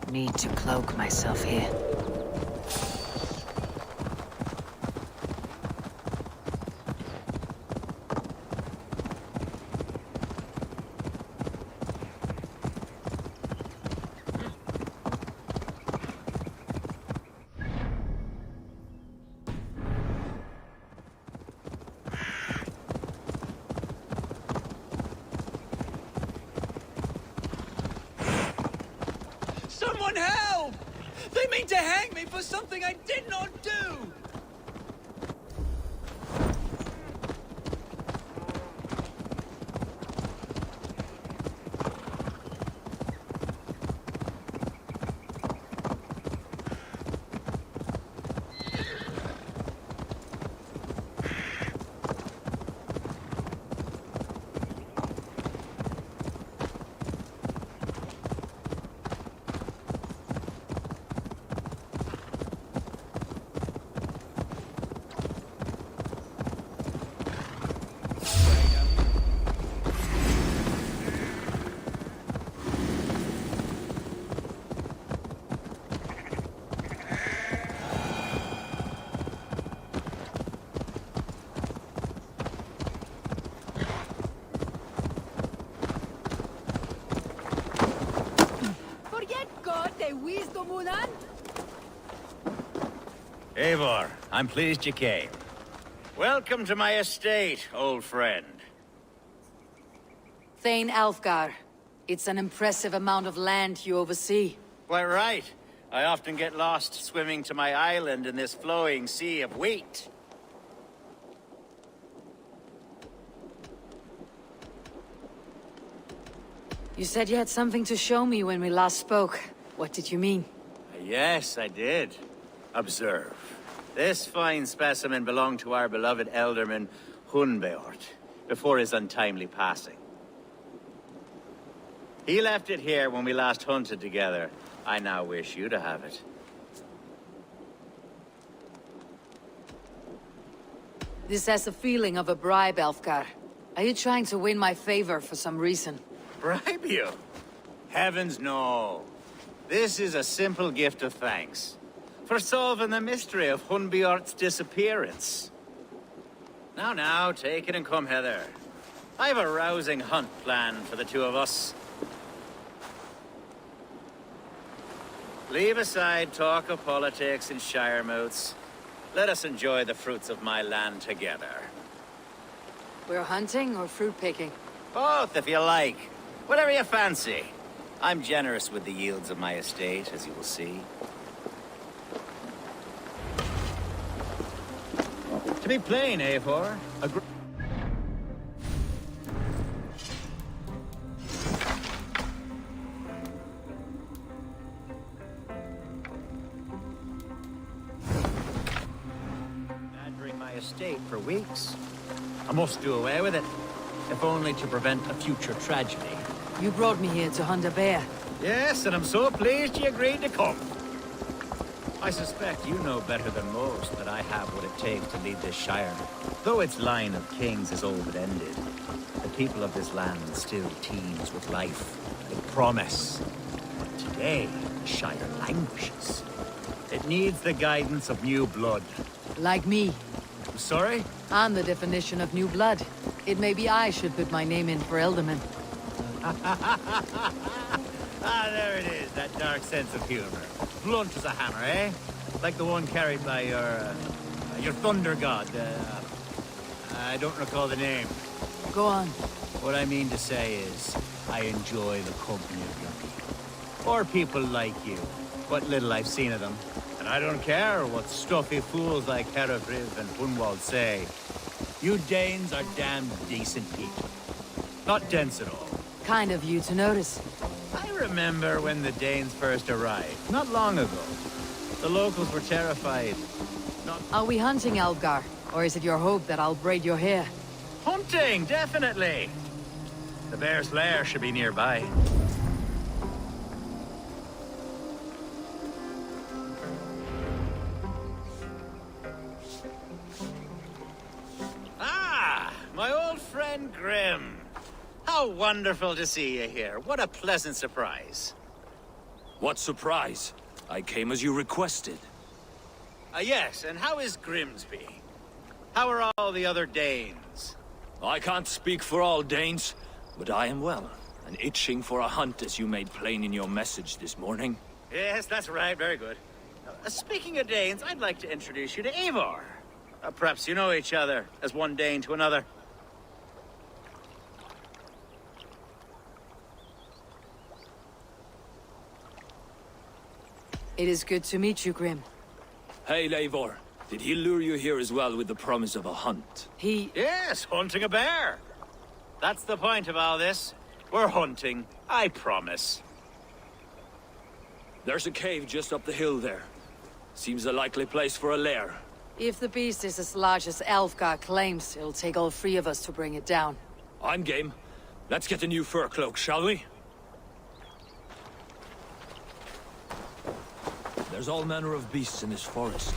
need to cloak myself here. Someone help! They mean to hang me for something I did not do! Eivor, I'm pleased you came. Welcome to my estate, old friend. Thane Alfgar. It's an impressive amount of land you oversee. Quite right. I often get lost swimming to my island in this flowing sea of wheat. You said you had something to show me when we last spoke. What did you mean? Yes, I did. Observe. This fine specimen belonged to our beloved elderman, Hunbeort, before his untimely passing. He left it here when we last hunted together. I now wish you to have it. This has the feeling of a bribe, Alfgar. Are you trying to win my favor for some reason? Bribe you? Heavens no. This is a simple gift of thanks for solving the mystery of Hunbeort's disappearance. Now, take it and come hither. I have a rousing hunt planned for the two of us. Leave aside talk of politics and shire moats. Let us enjoy the fruits of my land together. We're hunting or fruit picking? Both, if you like. Whatever you fancy. I'm generous with the yields of my estate, as you will see. To be plain, Eivor, badgering my estate for weeks. I must do away with it, if only to prevent a future tragedy. You brought me here to hunt a bear. Yes, and I'm so pleased you agreed to come. I suspect you know better than most that I have what it takes to lead this shire. Though its line of kings is all but ended, the people of this land still teems with life, with promise. But today, the shire languishes. It needs the guidance of new blood. Like me. Sorry? I'm the definition of new blood. It may be I should put my name in for Elderman. Ah, there it is, that dark sense of humor. Blunt as a hammer, eh? Like the one carried by your thunder god. I don't recall the name. Go on. What I mean to say is, I enjoy the company of your people. Or people like you. What little I've seen of them. And I don't care what stuffy fools like Herefriv and Hunwald say. You Danes are damn decent people. Not dense at all. Kind of you to notice. I remember when the Danes first arrived, not long ago. The locals were terrified. Are we hunting, Alfgar? Or is it your hope that I'll braid your hair? Hunting, definitely! The bear's lair should be nearby. Ah! My old friend Grim. How wonderful to see you here. What a pleasant surprise. What surprise! I came as you requested. Yes, and how is Grimsby? How are all the other Danes? I can't speak for all Danes, but I am well, and itching for a hunt as you made plain in your message this morning. Yes, that's right, very good. Speaking of Danes, I'd like to introduce you to Eivor. Perhaps you know each other, as one Dane to another. It is good to meet you, Grim. Hey, Eivor. Did he lure you here as well with the promise of a hunt? Yes, hunting a bear. That's the point of all this. We're hunting, I promise. There's a cave just up the hill there. Seems a likely place for a lair. If the beast is as large as Elfgar claims, it'll take all three of us to bring it down. I'm game. Let's get a new fur cloak, shall we? There's all manner of beasts in this forest.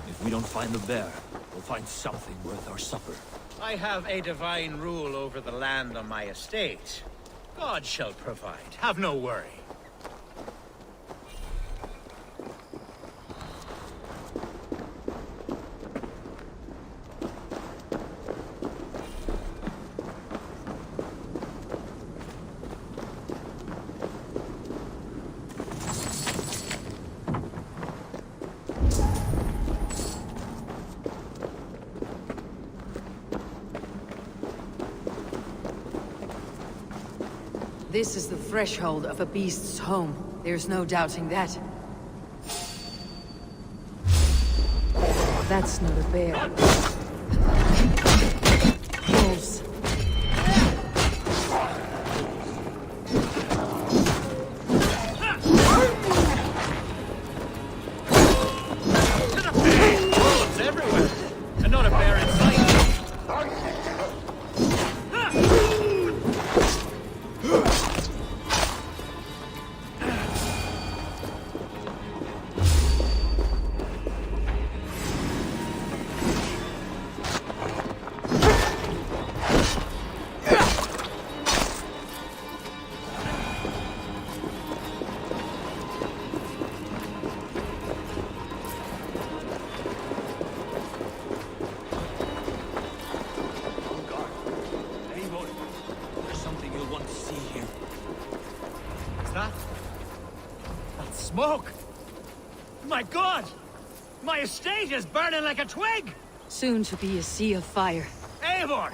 If we don't find the bear, we'll find something worth our supper. I have a divine rule over the land on my estate. God shall provide. Have no worry. This is the threshold of a beast's home. There's no doubting that. That's not a bear. Wolves. Wolves everywhere, and not a bear in sight. Smoke! My God! My estate is burning like a twig! Soon to be a sea of fire. Eivor!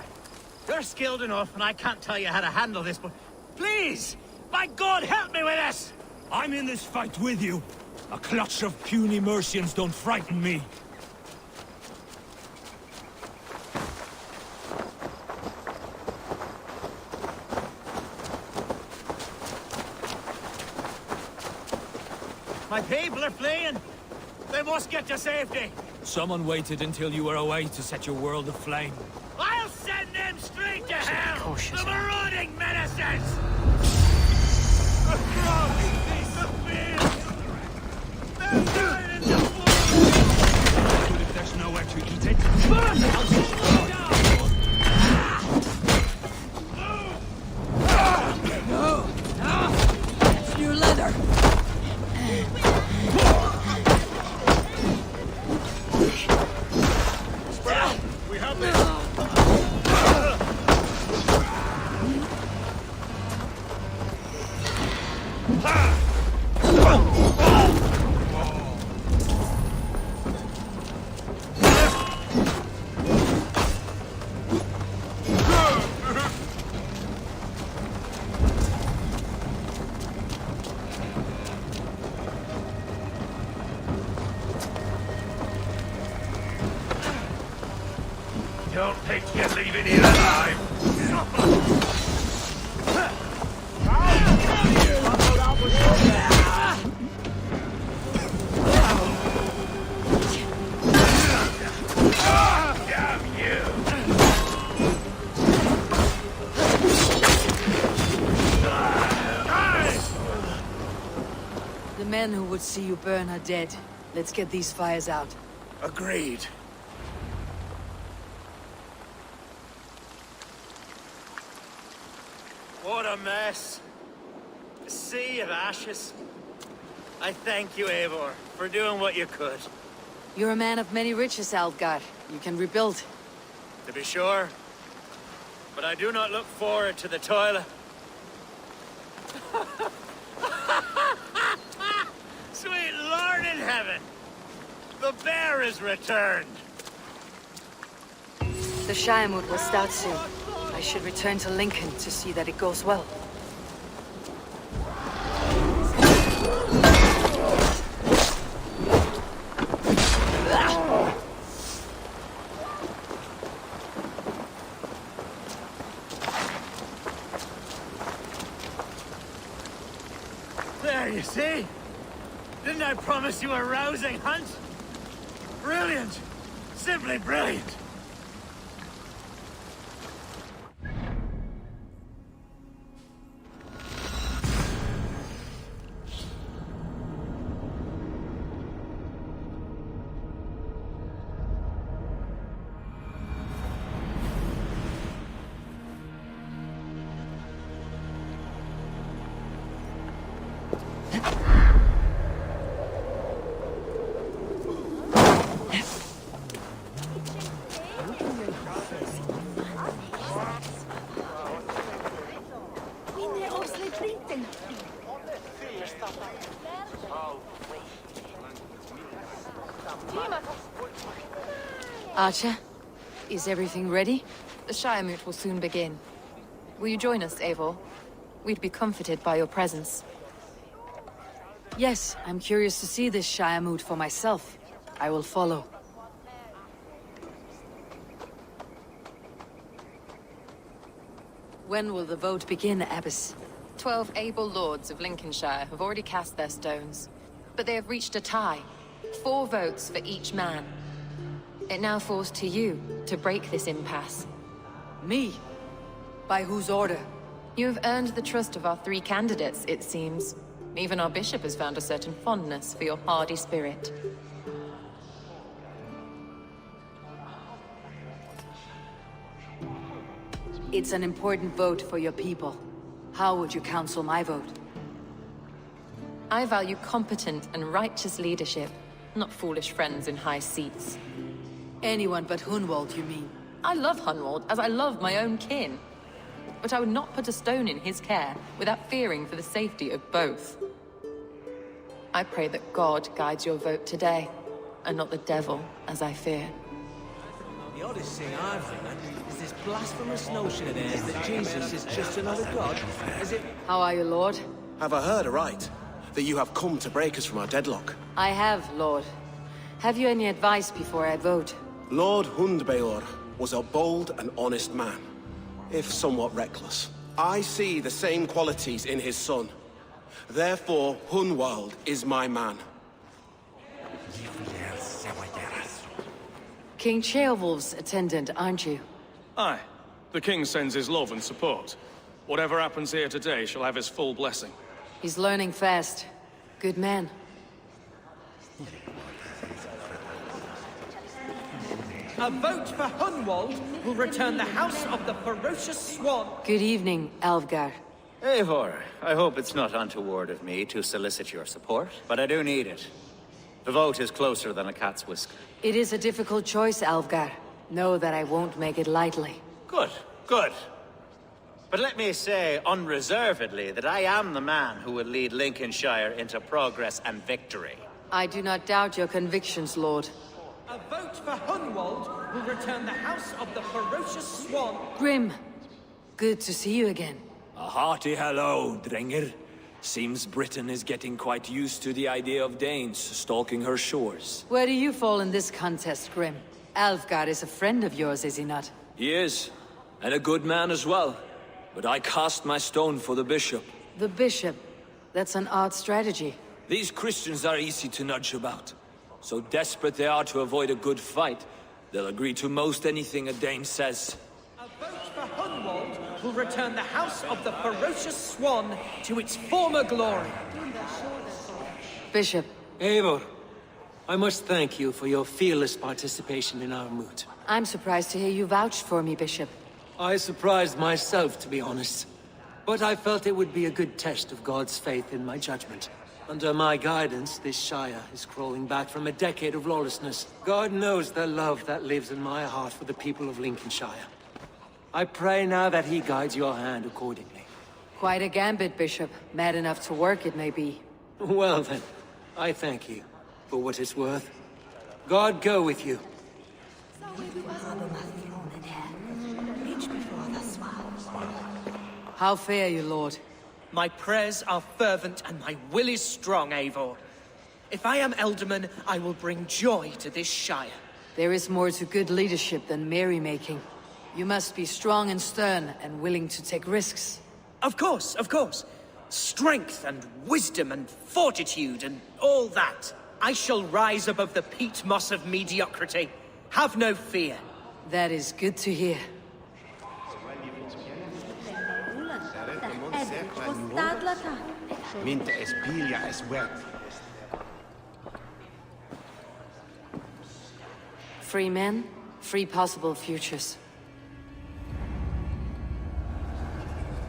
You're skilled enough, and I can't tell you how to handle this, but please! My God, help me with this! I'm in this fight with you. A clutch of puny Mercians don't frighten me. My people are fleeing! They must get to safety! Someone waited until you were away to set your world aflame. I'll send them straight to hell! The marauding menaces! Across the field! They're dying in the woods! Good if there's nowhere to eat it. I'll slow down! No! It's new leather! We have this! Don't think you're leaving here alive! Damn you! The men who would see you burn are dead. Let's get these fires out. Agreed. What a mess. A sea of ashes. I thank you, Eivor, for doing what you could. You're a man of many riches, Alfgar. You can rebuild. To be sure. But I do not look forward to the toil. Sweet Lord in heaven! The bear is returned! The Shiremoot will start soon. I should return to Lincoln to see that it goes well. There, you see? Didn't I promise you a rousing hunt? Brilliant! Simply brilliant! Archer, is everything ready? The Shiremoot will soon begin. Will you join us, Eivor? We'd be comforted by your presence. Yes, I'm curious to see this Shiremoot for myself. I will follow. When will the vote begin, Abbess? 12 able lords of Lincolnshire have already cast their stones, but they have reached a tie. 4 votes for each man. It now falls to you to break this impasse. Me? By whose order? You have earned the trust of our 3 candidates, it seems. Even our bishop has found a certain fondness for your hardy spirit. It's an important vote for your people. How would you counsel my vote? I value competent and righteous leadership, not foolish friends in high seats. Anyone but Hunwald, you mean? I love Hunwald as I love my own kin. But I would not put a stone in his care without fearing for the safety of both. I pray that God guides your vote today, and not the devil, as I fear. The oddest thing I've heard is this blasphemous notion of theirs that Jesus is just another god, as if... How are you, Lord? Have I heard aright? That you have come to break us from our deadlock? I have, Lord. Have you any advice before I vote? Lord Hundbaelor was a bold and honest man, if somewhat reckless. I see the same qualities in his son. Therefore, Hunwald is my man. King Ceolwulf's attendant, aren't you? Aye. The king sends his love and support. Whatever happens here today shall have his full blessing. He's learning fast. Good man. A vote for Hunwald will return the House of the Ferocious Swan. Good evening, Alfgar. Eivor, I hope it's not untoward of me to solicit your support, but I do need it. The vote is closer than a cat's whisker. It is a difficult choice, Alfgar. Know that I won't make it lightly. Good, good. But let me say unreservedly that I am the man who will lead Lincolnshire into progress and victory. I do not doubt your convictions, Lord. A vote for Hunwald will return the House of the Ferocious Swan. Grim, good to see you again. A hearty hello, Drenger. Seems Britain is getting quite used to the idea of Danes stalking her shores. Where do you fall in this contest, Grim? Alfgar is a friend of yours, is he not? He is, and a good man as well. But I cast my stone for the bishop. The bishop? That's an odd strategy. These Christians are easy to nudge about. So desperate they are to avoid a good fight, they'll agree to most anything a Dane says. A vote for Hunwald will return the House of the Ferocious Swan to its former glory. Bishop. Eivor, I must thank you for your fearless participation in our moot. I'm surprised to hear you vouched for me, Bishop. I surprised myself, to be honest. But I felt it would be a good test of God's faith in my judgment. Under my guidance, this Shire is crawling back from a decade of lawlessness. God knows the love that lives in my heart for the people of Lincolnshire. I pray now that he guides your hand accordingly. Quite a gambit, Bishop. Mad enough to work, it may be. Well then, I thank you for what it's worth. God go with you. How fare you, Lord? My prayers are fervent and my will is strong, Eivor. If I am Elderman, I will bring joy to this Shire. There is more to good leadership than merrymaking. You must be strong and stern and willing to take risks. Of course, of course. Strength and wisdom and fortitude and all that. I shall rise above the peat moss of mediocrity. Have no fear. That is good to hear. Free men, free possible futures.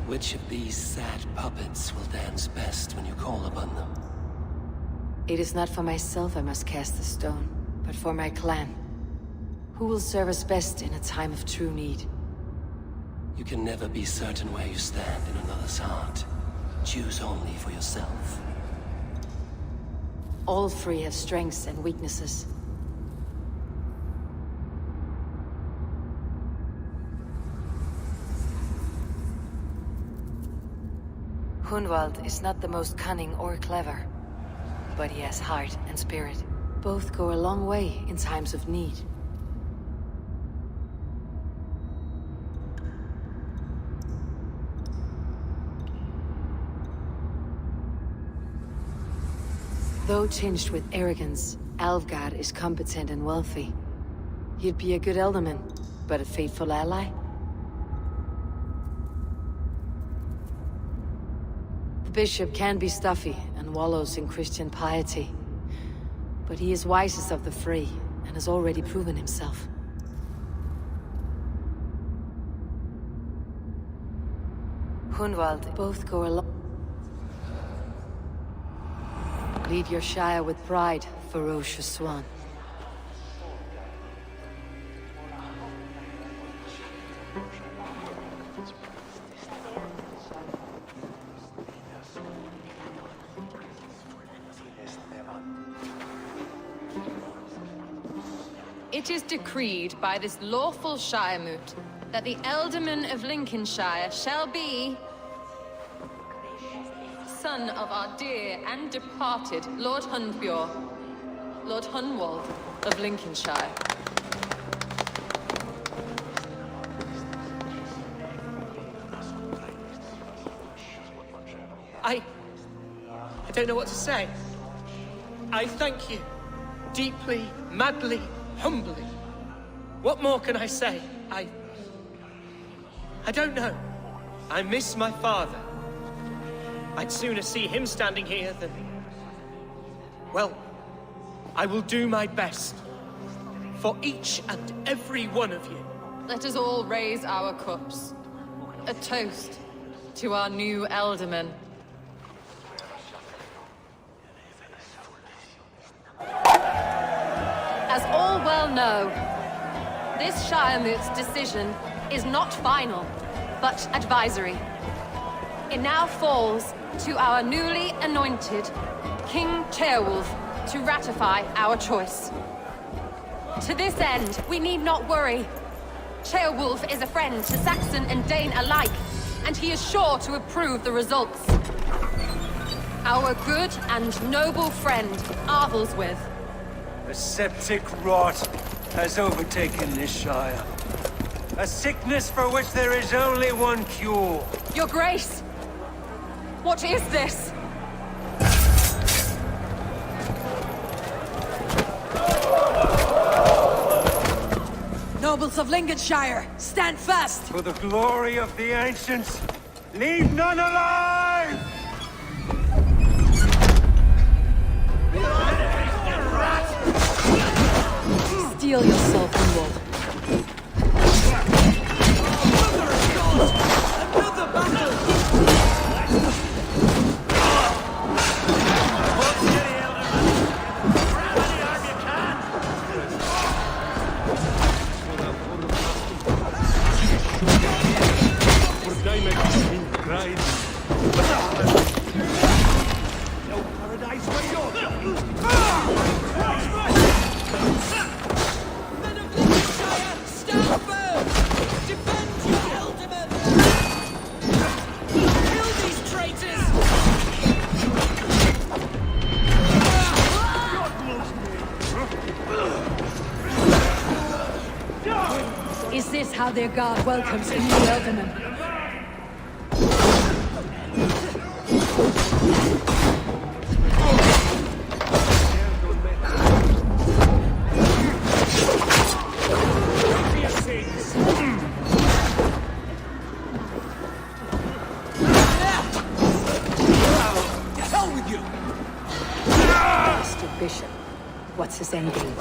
Which of these sad puppets will dance best when you call upon them? It is not for myself I must cast the stone, but for my clan. Who will serve us best in a time of true need? You can never be certain where you stand in another's heart. Choose only for yourself. All three have strengths and weaknesses. Hunwald is not the most cunning or clever, but he has heart and spirit. Both go a long way in times of need. Though tinged with arrogance, Alvgard is competent and wealthy. He'd be a good Elderman, but a faithful ally? The bishop can be stuffy and wallows in Christian piety, but he is wisest of the three and has already proven himself. Hunwald, both go along. Lead your Shire with pride, ferocious swan. It is decreed by this lawful Shiremoot that the Elderman of Lincolnshire shall be son of our dear and departed Lord Hundbjorn, Lord Hunwald of Lincolnshire. I don't know what to say. I thank you. Deeply, madly, humbly. What more can I say? I don't know. I miss my father. I'd sooner see him standing here than... Well, I will do my best. For each and every one of you. Let us all raise our cups. A toast to our new Elderman. As all well know, this Shiremoot's decision is not final, but advisory. It now falls to our newly anointed King Ceolwulf to ratify our choice. To this end, we need not worry. Ceolwulf is a friend to Saxon and Dane alike, and he is sure to approve the results. Our good and noble friend, Arthelswith. A septic rot has overtaken this Shire. A sickness for which there is only one cure. Your Grace! What is this? Nobles of Lincolnshire, stand fast! For the glory of the ancients, leave none alive! Steel yourself, Hunwald. Another battle! No paradise for your kind. Men of Lincolnshire, stand firm! Defend your ealdorman! Kill these traitors! Is this how their god welcomes a new ealdorman? Mr. Bishop, what's his end game?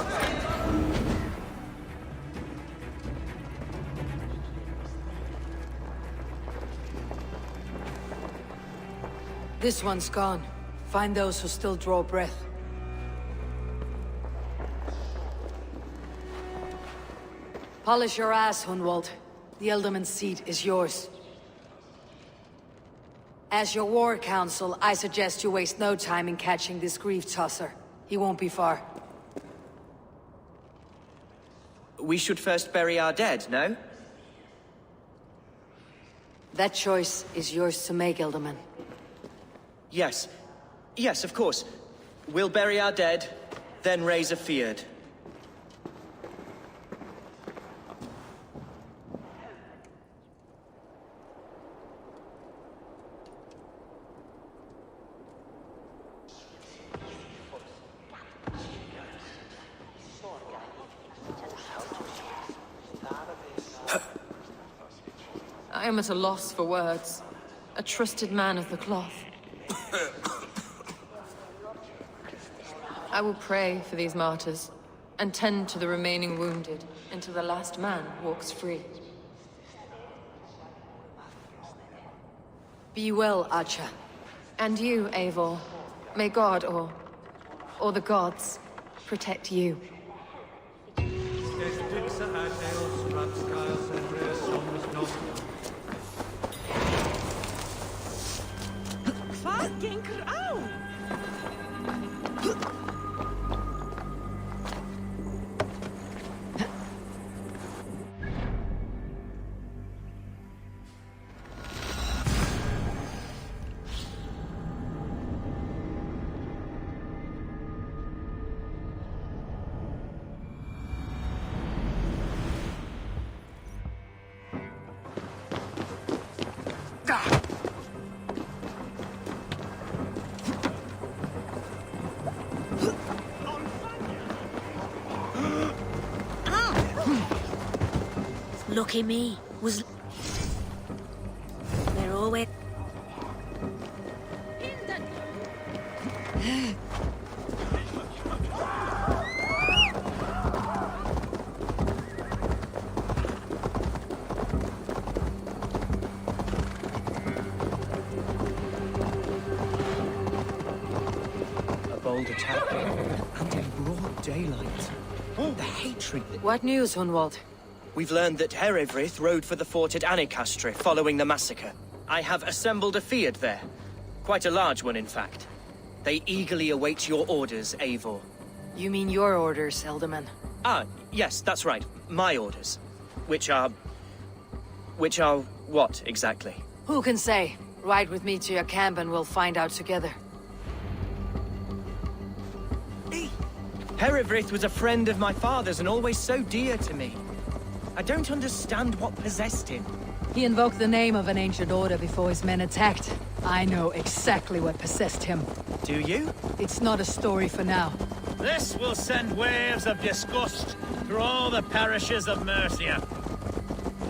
This one's gone. Find those who still draw breath. Polish your ass, Hunwald. The Ealdorman's seat is yours. As your war council, I suggest you waste no time in catching this grief-tosser. He won't be far. We should first bury our dead, no? That choice is yours to make, Ealdorman. Yes. Yes, of course. We'll bury our dead, then raise a feared. I am at a loss for words. A trusted man of the cloth. I will pray for these martyrs, and tend to the remaining wounded, until the last man walks free. Be well, Archer. And you, Eivor. May God, or the gods, protect you. Look at me. They're always... A bold attack, and in broad daylight. The hatred that... What news, Hunwald? We've learned that Herefrith rode for the fort at Annikastre following the massacre. I have assembled a feard there. Quite a large one, in fact. They eagerly await your orders, Eivor. You mean your orders, Ealdorman? Ah, yes, that's right. My orders. Which are what, exactly? Who can say? Ride with me to your camp and we'll find out together. Herefrith was a friend of my father's and always so dear to me. I don't understand what possessed him. He invoked the name of an ancient order before his men attacked. I know exactly what possessed him. Do you? It's not a story for now. This will send waves of disgust through all the parishes of Mercia.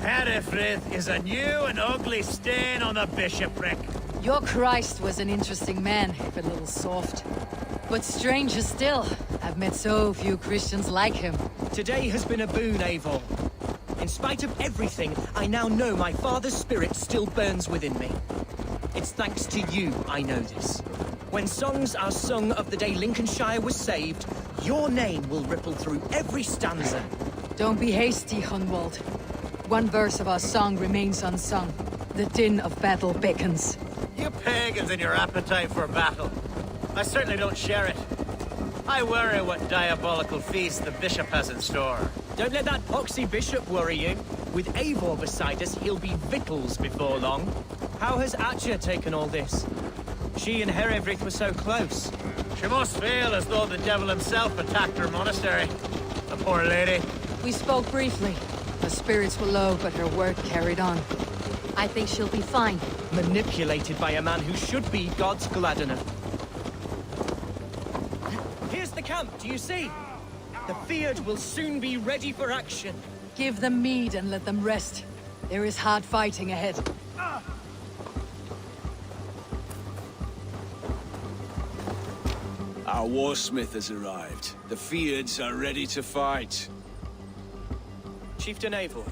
Herefrith is a new and ugly stain on the bishopric. Your Christ was an interesting man, if a little soft. But stranger still, I've met so few Christians like him. Today has been a boon, Eivor. In spite of everything, I now know my father's spirit still burns within me. It's thanks to you I know this. When songs are sung of the day Lincolnshire was saved, your name will ripple through every stanza. Don't be hasty, Hunwald. One verse of our song remains unsung. The din of battle beckons. You pagans and your appetite for battle. I certainly don't share it. I worry what diabolical feast the bishop has in store. Don't let that poxy bishop worry you. With Eivor beside us, he'll be victuals before long. How has Atcha taken all this? She and Herevryth were so close. She must feel as though the devil himself attacked her monastery. The poor lady. We spoke briefly. Her spirits were low, but her work carried on. I think she'll be fine. Manipulated by a man who should be God's Gladdener. Here's the camp, do you see? The Fyrd will soon be ready for action. Give them mead and let them rest. There is hard fighting ahead. Our warsmith has arrived. The Fyrds are ready to fight. Chieftain Eivor,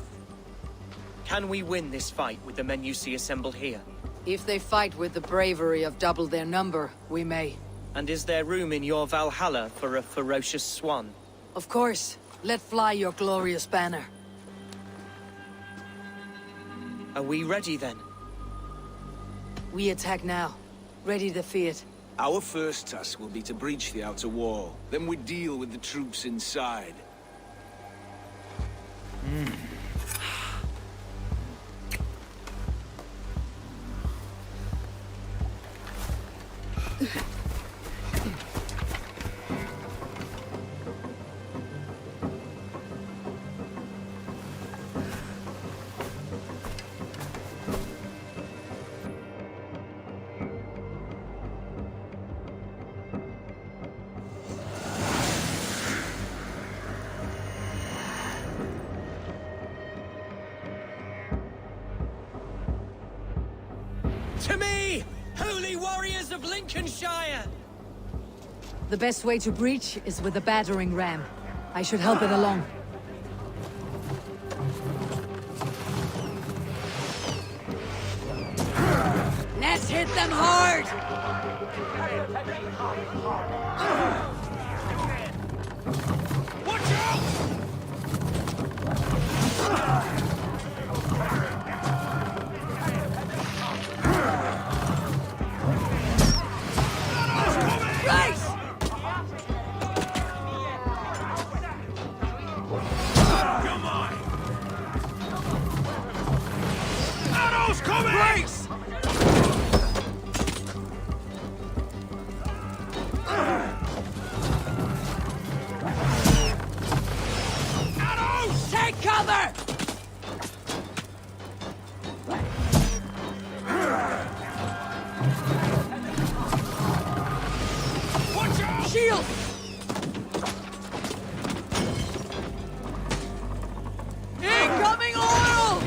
can we win this fight with the men you see assembled here? If they fight with the bravery of double their number, we may. And is there room in your Valhalla for a ferocious swan? Of course. Let fly your glorious banner. Are we ready then? We attack now. Ready to fight. Our first task will be to breach the outer wall. Then we deal with the troops inside. To me, holy warriors of Lincolnshire! The best way to breach is with a battering ram. I should help it along. Let's hit them hard! Watch out! Take cover! Watch out! Shield! Incoming oil!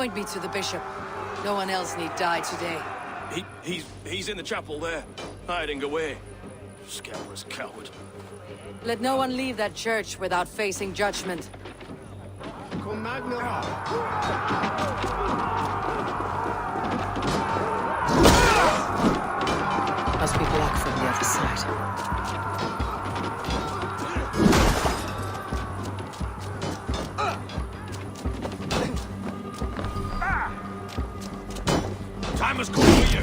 Point me to the bishop. No one else need die today. He's in the chapel there, hiding away. Scandalous coward. Let no one leave that church without facing judgment. Must be blocked from the other side. Time has come for you!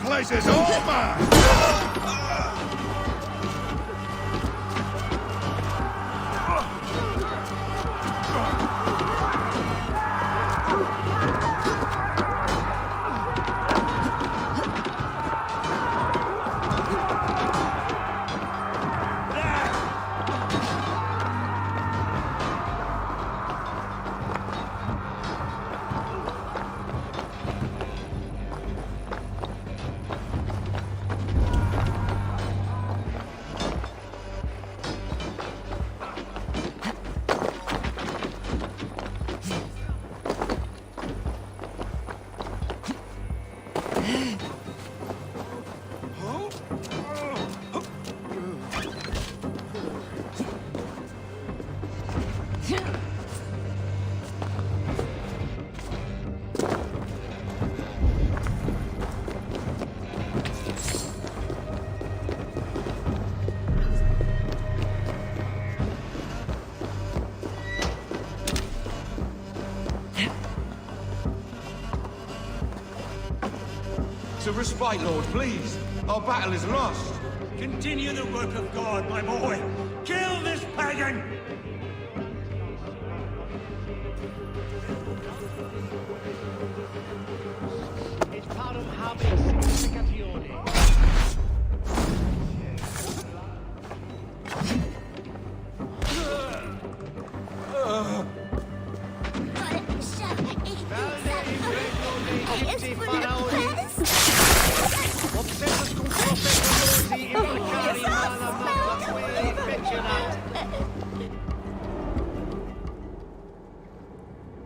Place is all mine! To respite, Lord, please. Our battle is lost. Continue the work of God, my boy. Kill this pagan!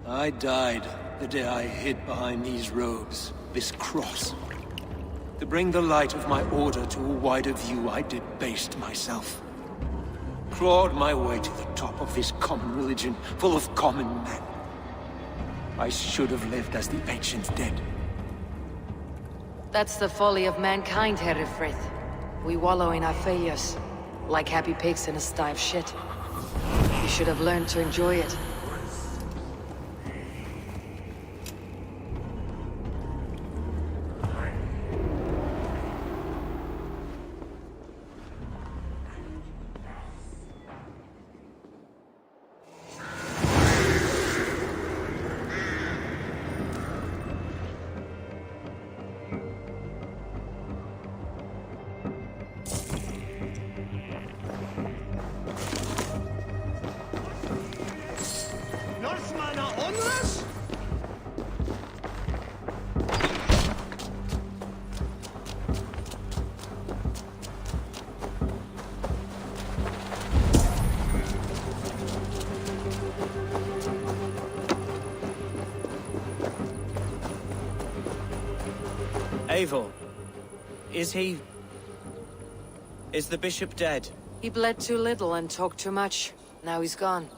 I died the day I hid behind these robes, this cross. To bring the light of my order to a wider view, I debased myself. Clawed my way to the top of this common religion, full of common men. I should have lived as the ancient dead. That's the folly of mankind, Herefrith. We wallow in our failures, like happy pigs in a sty of shit. You should have learned to enjoy it. Eivor, is he... is the bishop dead? He bled too little and talked too much. Now he's gone.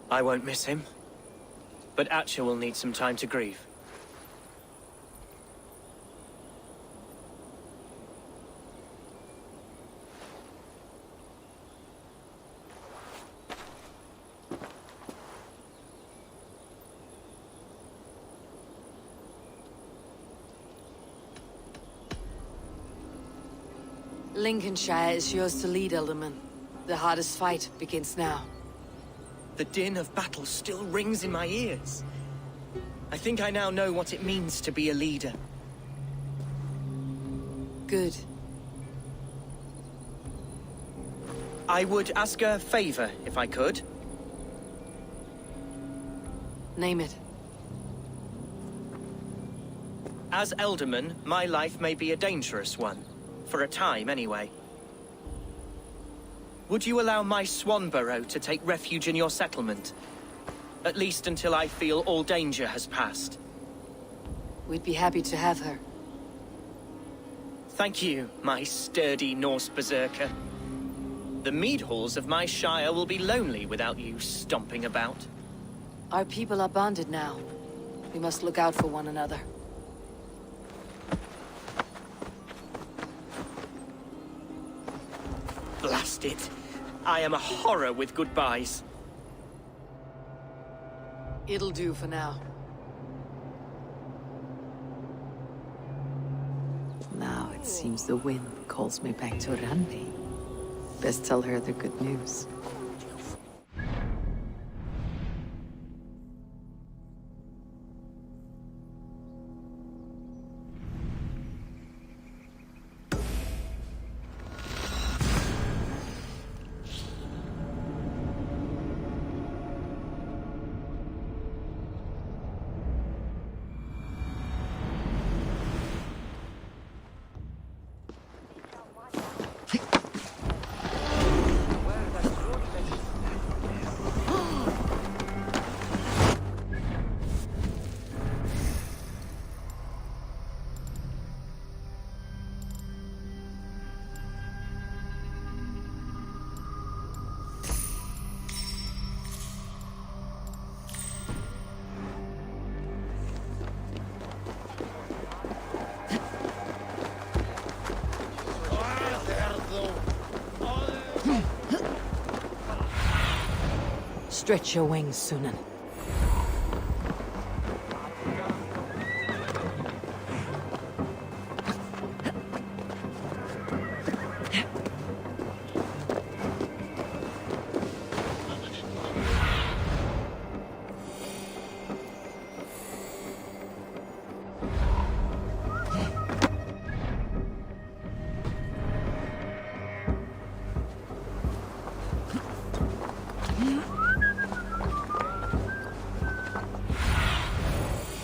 I won't miss him. But Atcha will need some time to grieve. Lincolnshire is yours to lead, Elderman. The hardest fight begins now. The din of battle still rings in my ears. I think I now know what it means to be a leader. Good. I would ask a favor, if I could. Name it. As Elderman, my life may be a dangerous one. For a time, anyway. Would you allow my Swanborough to take refuge in your settlement? At least until I feel all danger has passed. We'd be happy to have her. Thank you, my sturdy Norse berserker. The mead halls of my shire will be lonely without you stomping about. Our people are bonded now. We must look out for one another. Blast it! I am a horror with goodbyes. It'll do for now. Now it seems the wind calls me back to Randi. Best tell her the good news. Stretch your wings, Sunan.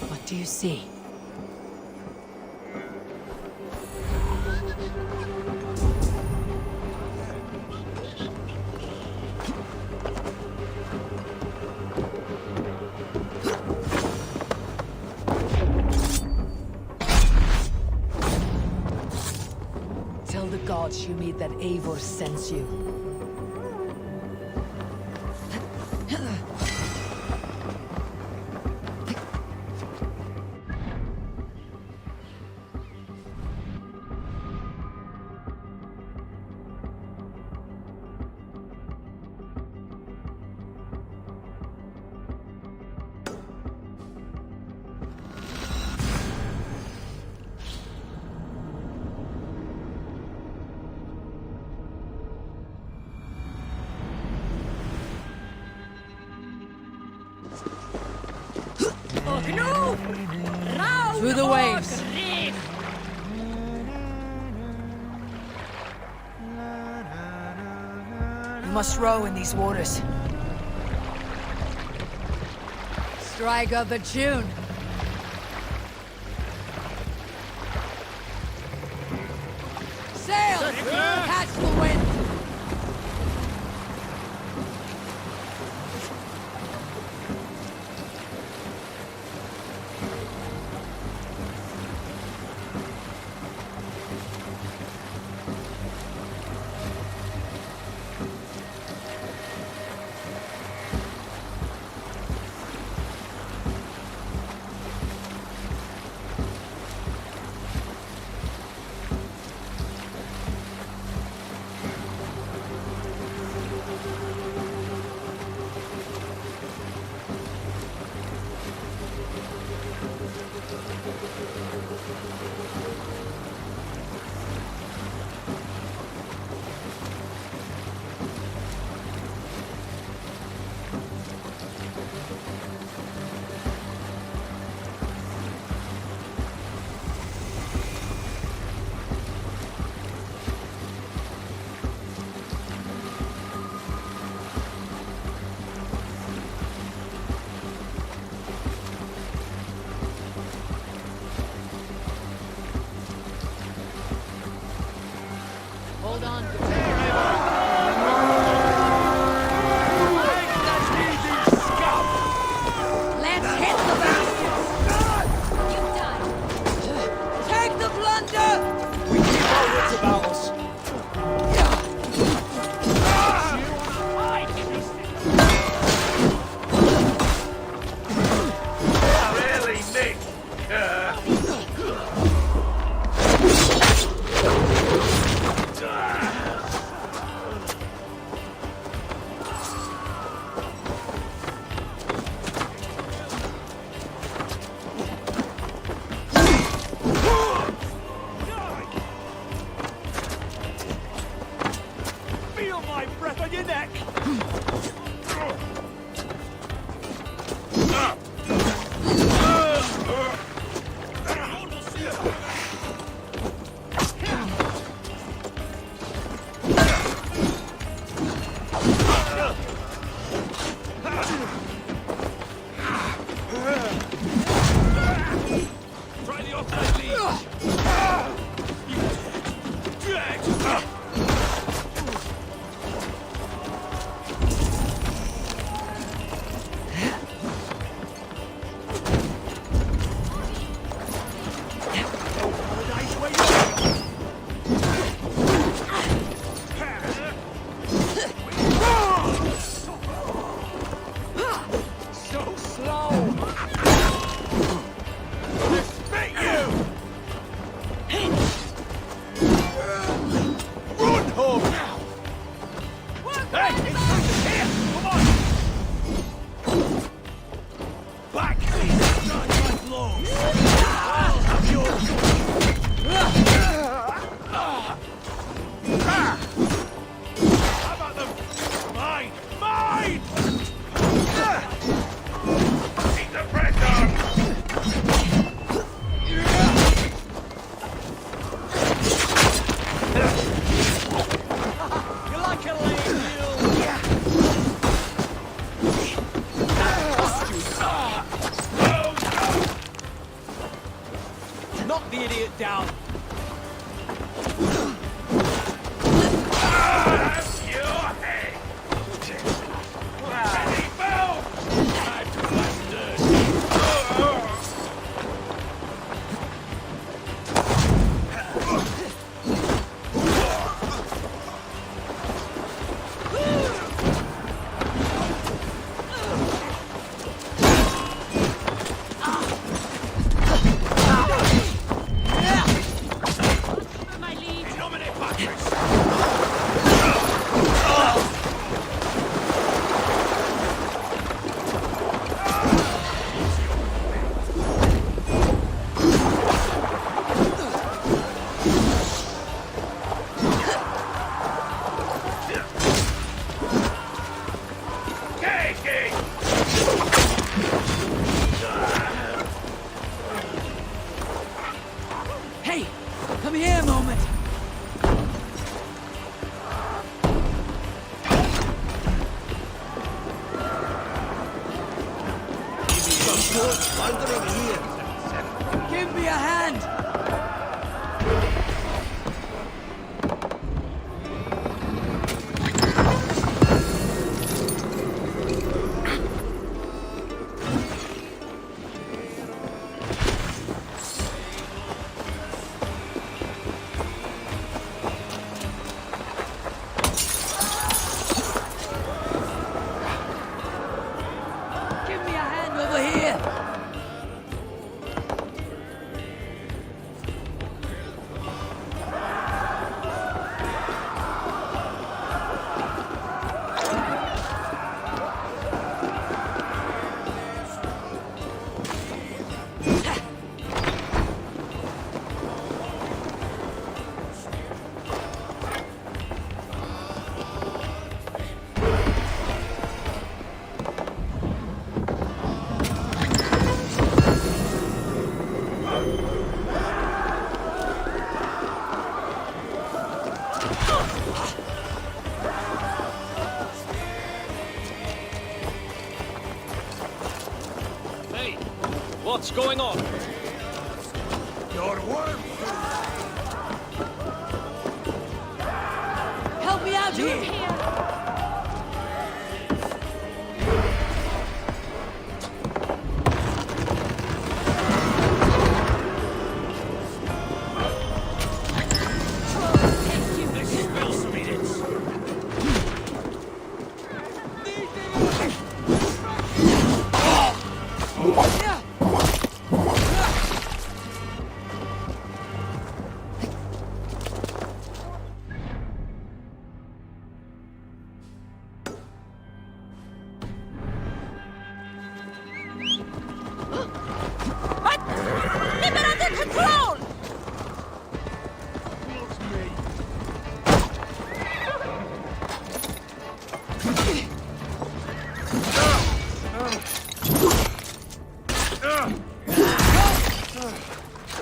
What do you see? Tell the gods you meet that Eivor sends you. Through the waves. You must row in these waters. Strike up the tune. Sail! Catch the wind! Let's hit the bastards! You die! Take the plunder! We keep our wits about us. Really, Nick? Feel my breath on your neck. Try the offside lead. So slow. Respect you! Run home now! Hey, it's here! Come on! Back! Not my blows! I'll have yours! How about them? Mine! Mine! Keep the pressure! You like a lame mule? Knock the idiot down. Have your head! Ready, move! Time to blast Hey! Come here a moment! Give me a hand! Give me a hand over here! Hey, what's going on? Your work!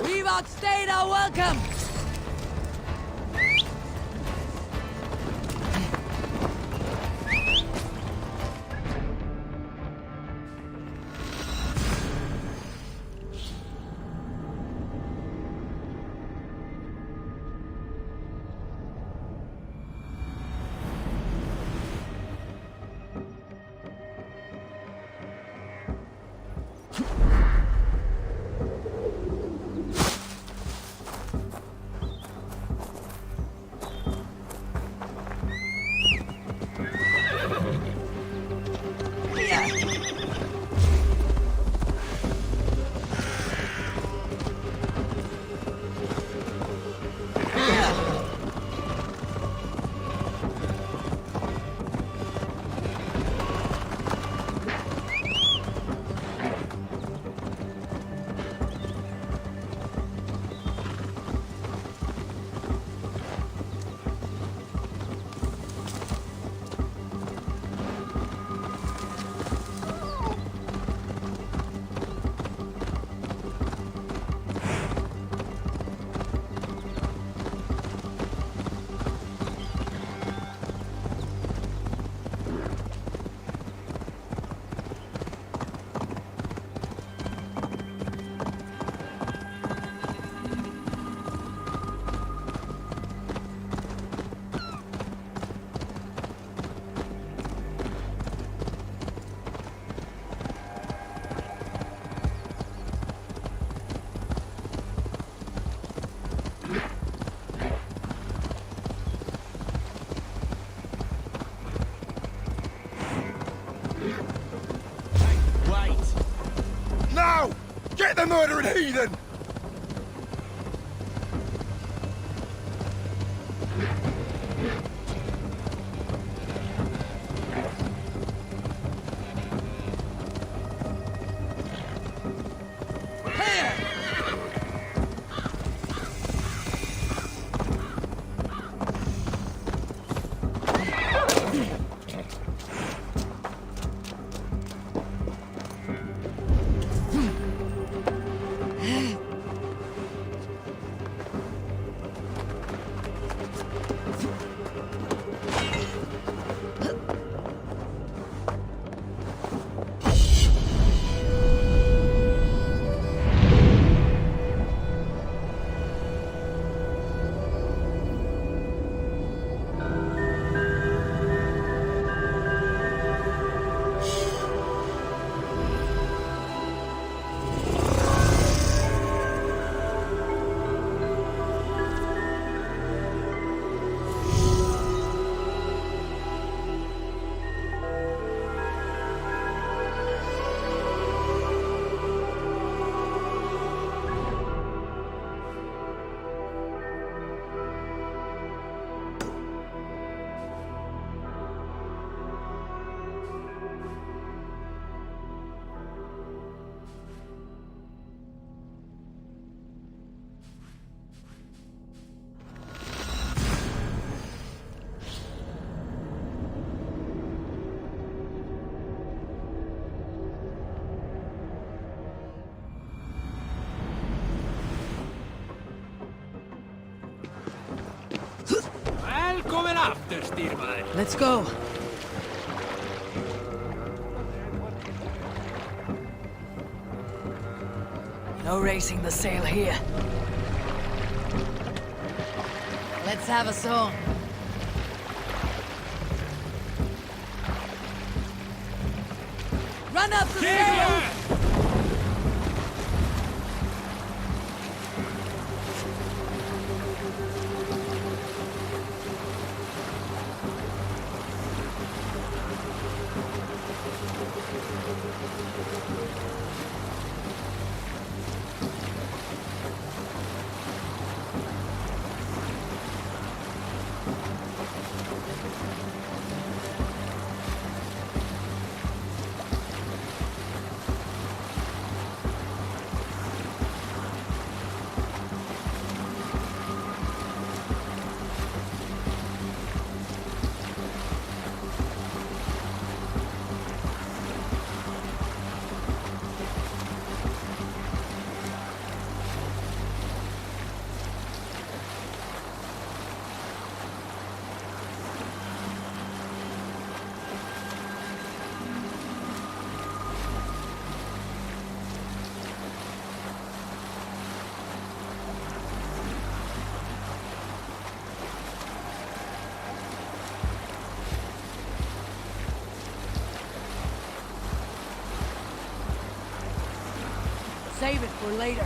We've outstayed our welcome! Get the murdering heathen! Welcome after, Steerman. Let's go. No racing the sail here. Let's have a song. Run up the sail! save it for later.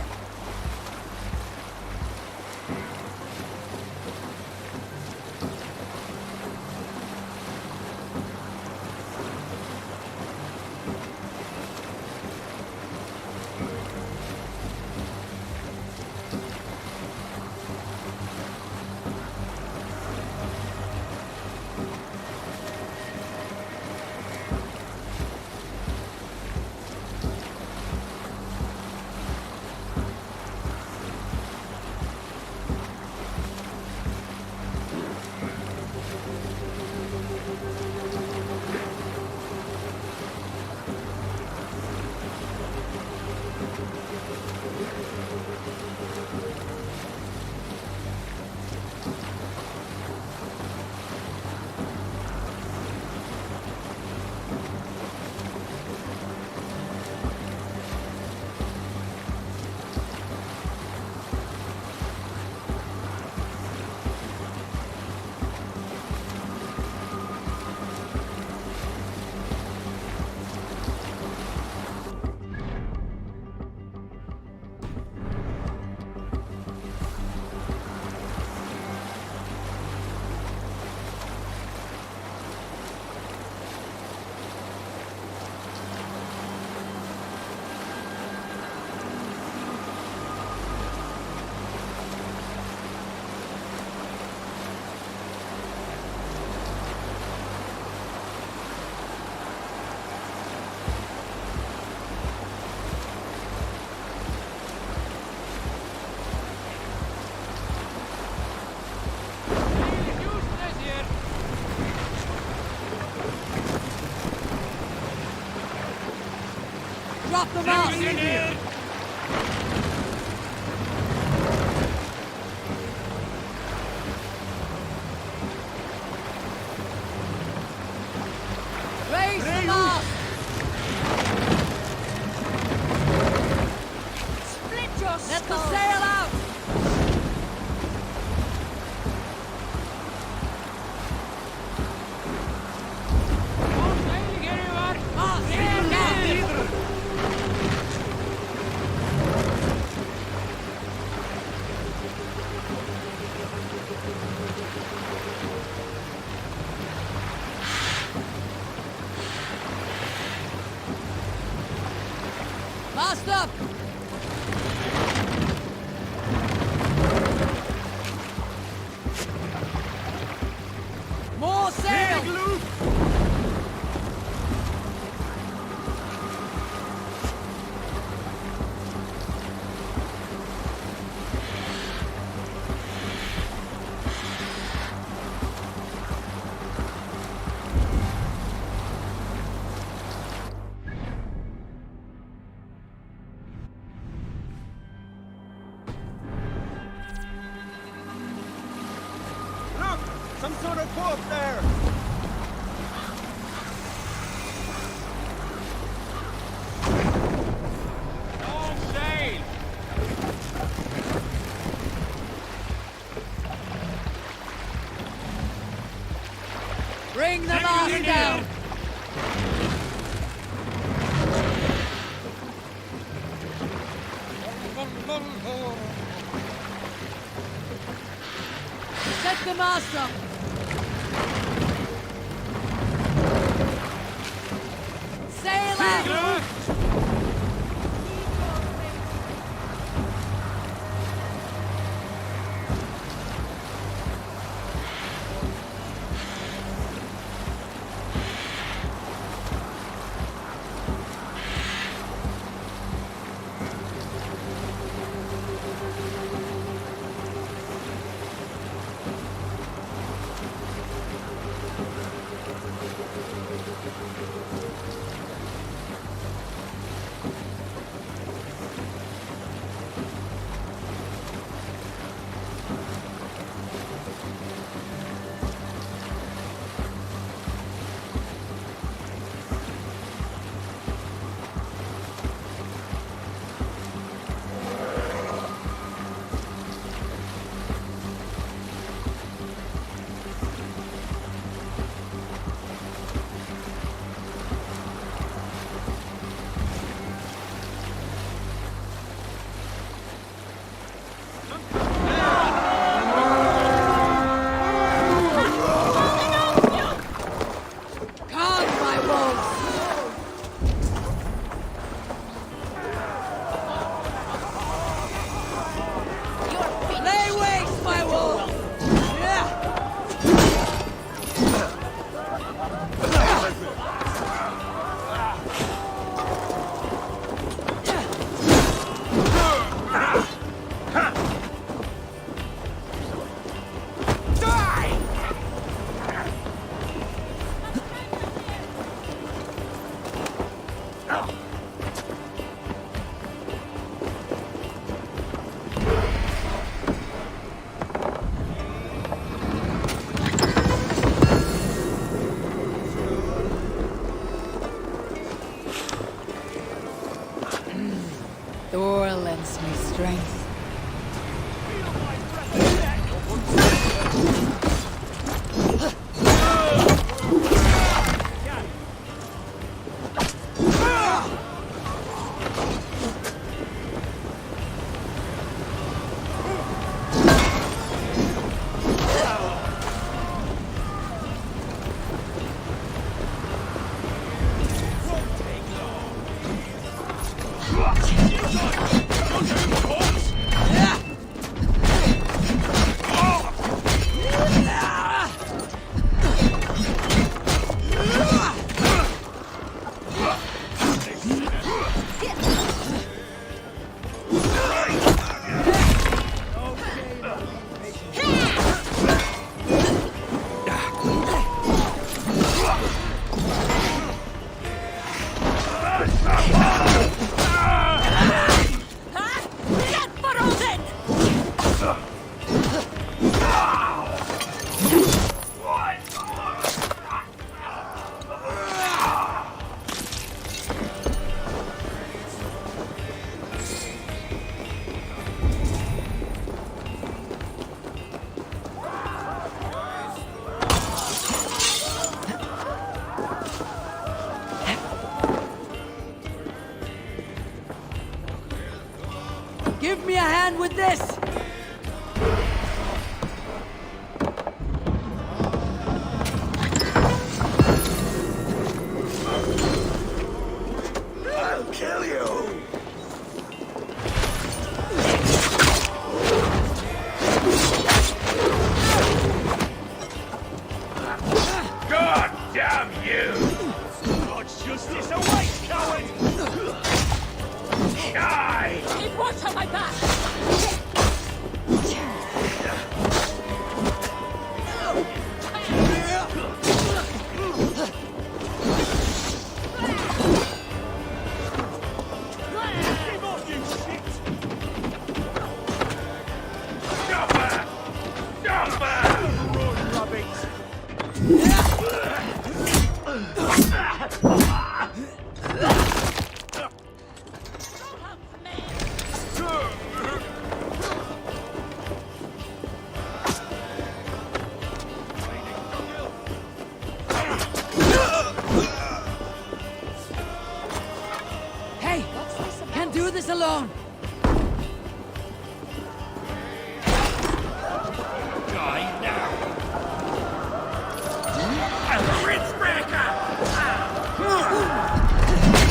Drop them out! Raise them up! Split your Let the skull. sail out! Mast up! More sail! Look! Some sort of boat there! All sail! Bring the mast down! Set the mast up! Sail out! hand with this! I'll kill you! God damn you! God's justice awaits, coward! Die! Keep watch on my back! Give off, you shit! Stop her! Stop her! Road rabbit! Hey! Can't do this alone! Die now! Ritzbreaker!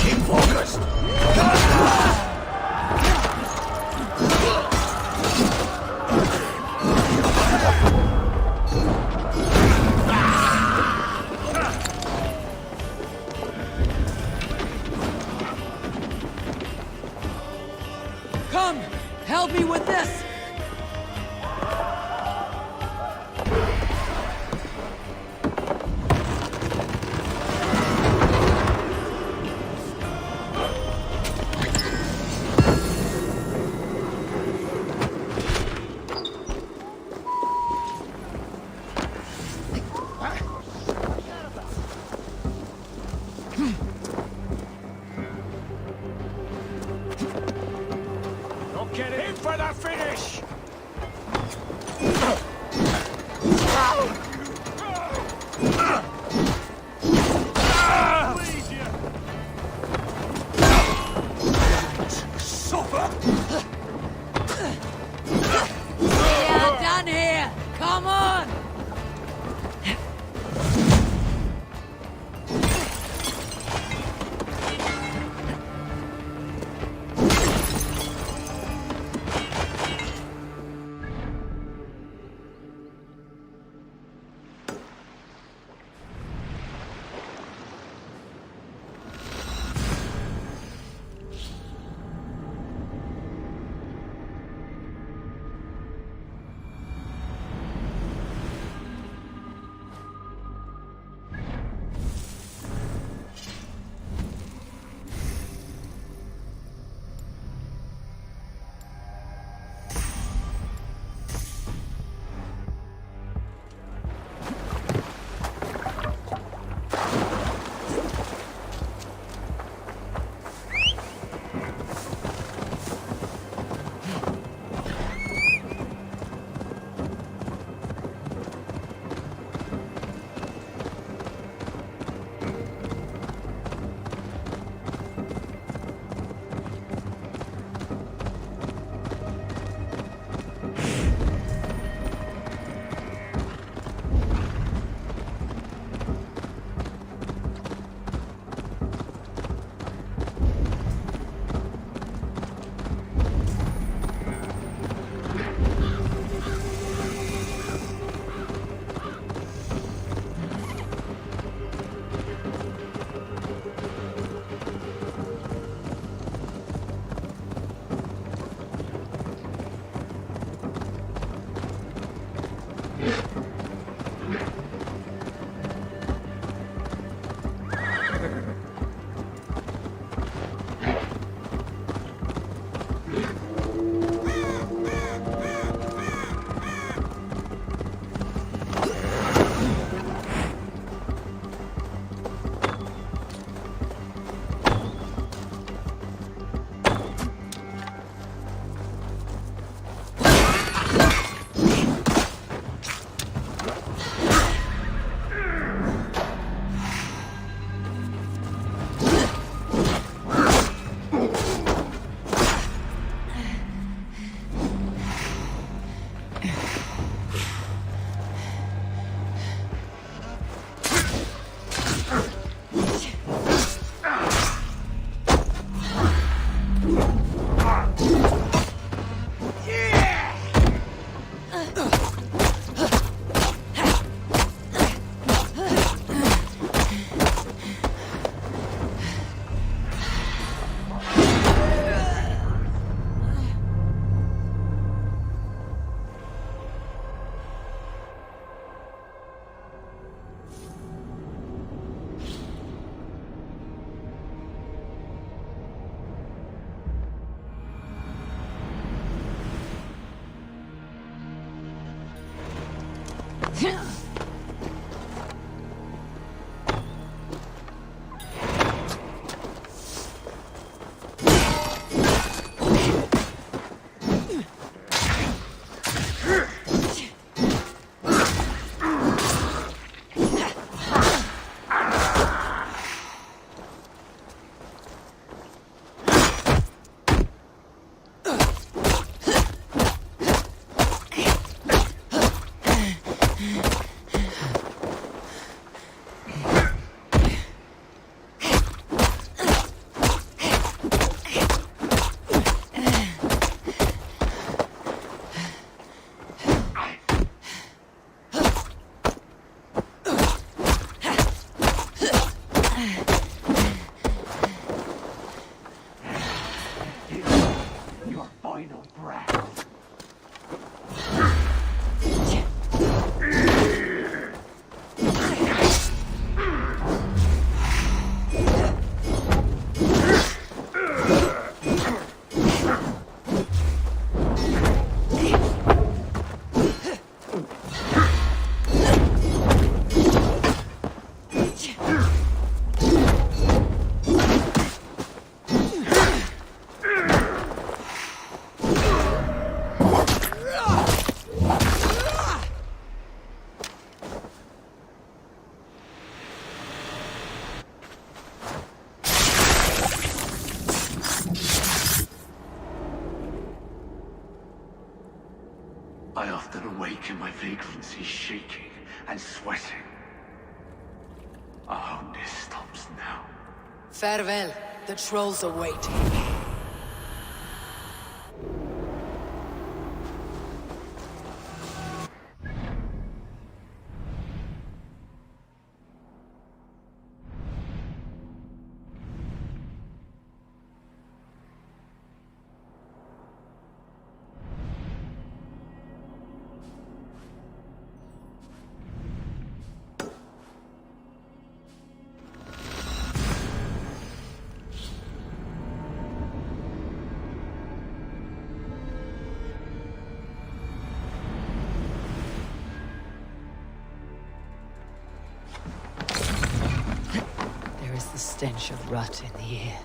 Keep focused! Come! Help me with this! Don't get in for the finish! Please, you! Suffer! We are done here! Come on! I often awake in my vagrancy, shaking and sweating. Our homeness stops now. Farewell. The trolls await. The stench of rot in the air.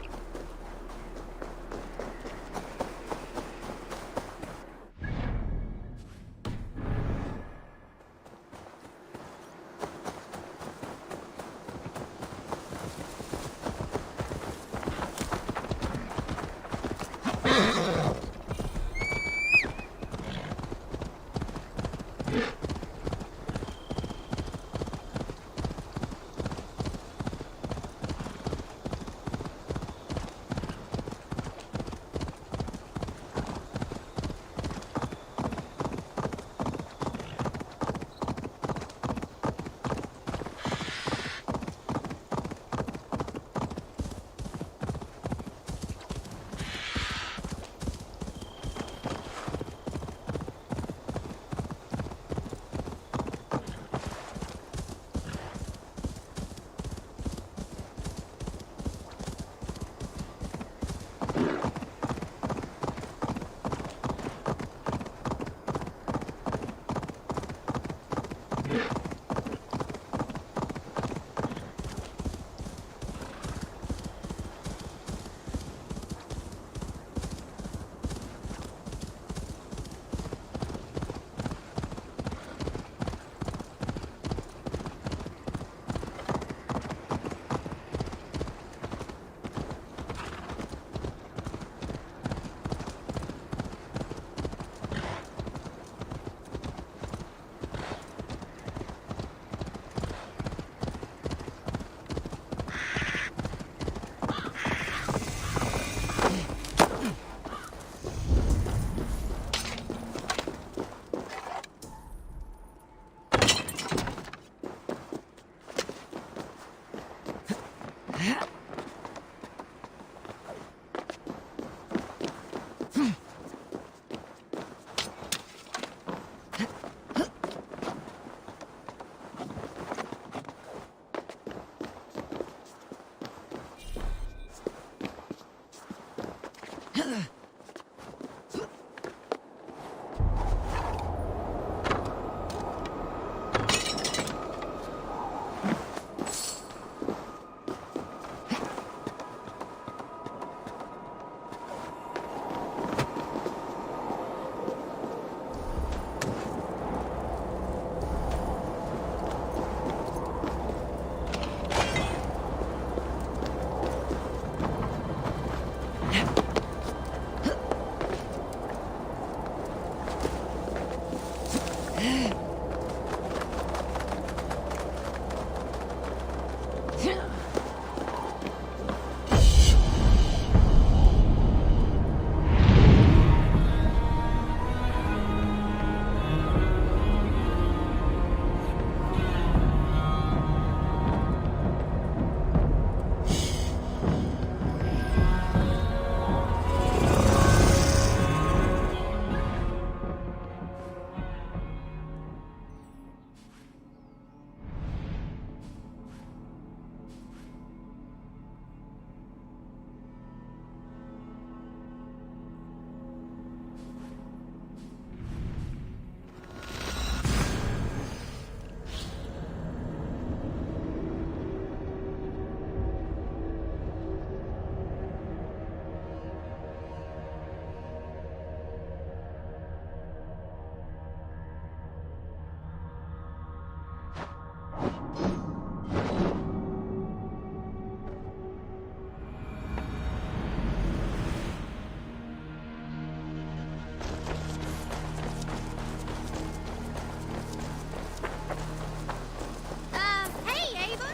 Hey, Ava.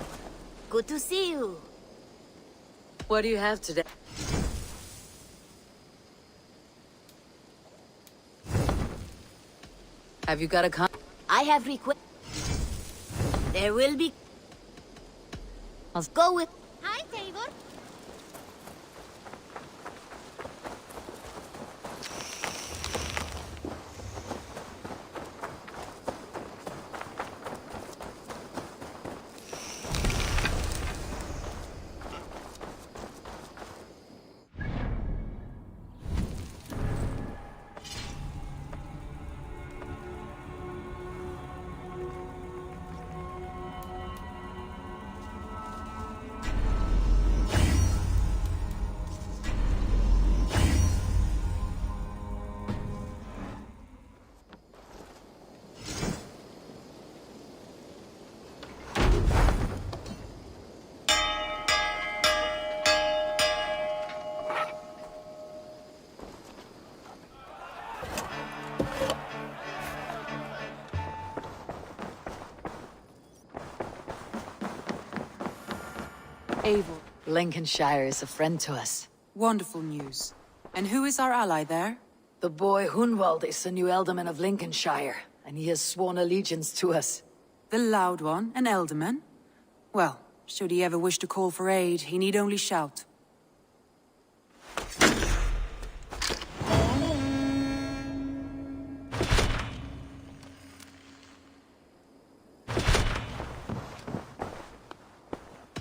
Good to see you. What do you have today? Have you got a con? I have request. There will be. Let's go with. Hi, Tabor. Eivor. Lincolnshire is a friend to us. Wonderful news. And who is our ally there? The boy Hunwald is the new Ealdorman of Lincolnshire, and he has sworn allegiance to us. The Loud One, an Ealdorman? Well, should he ever wish to call for aid, he need only shout.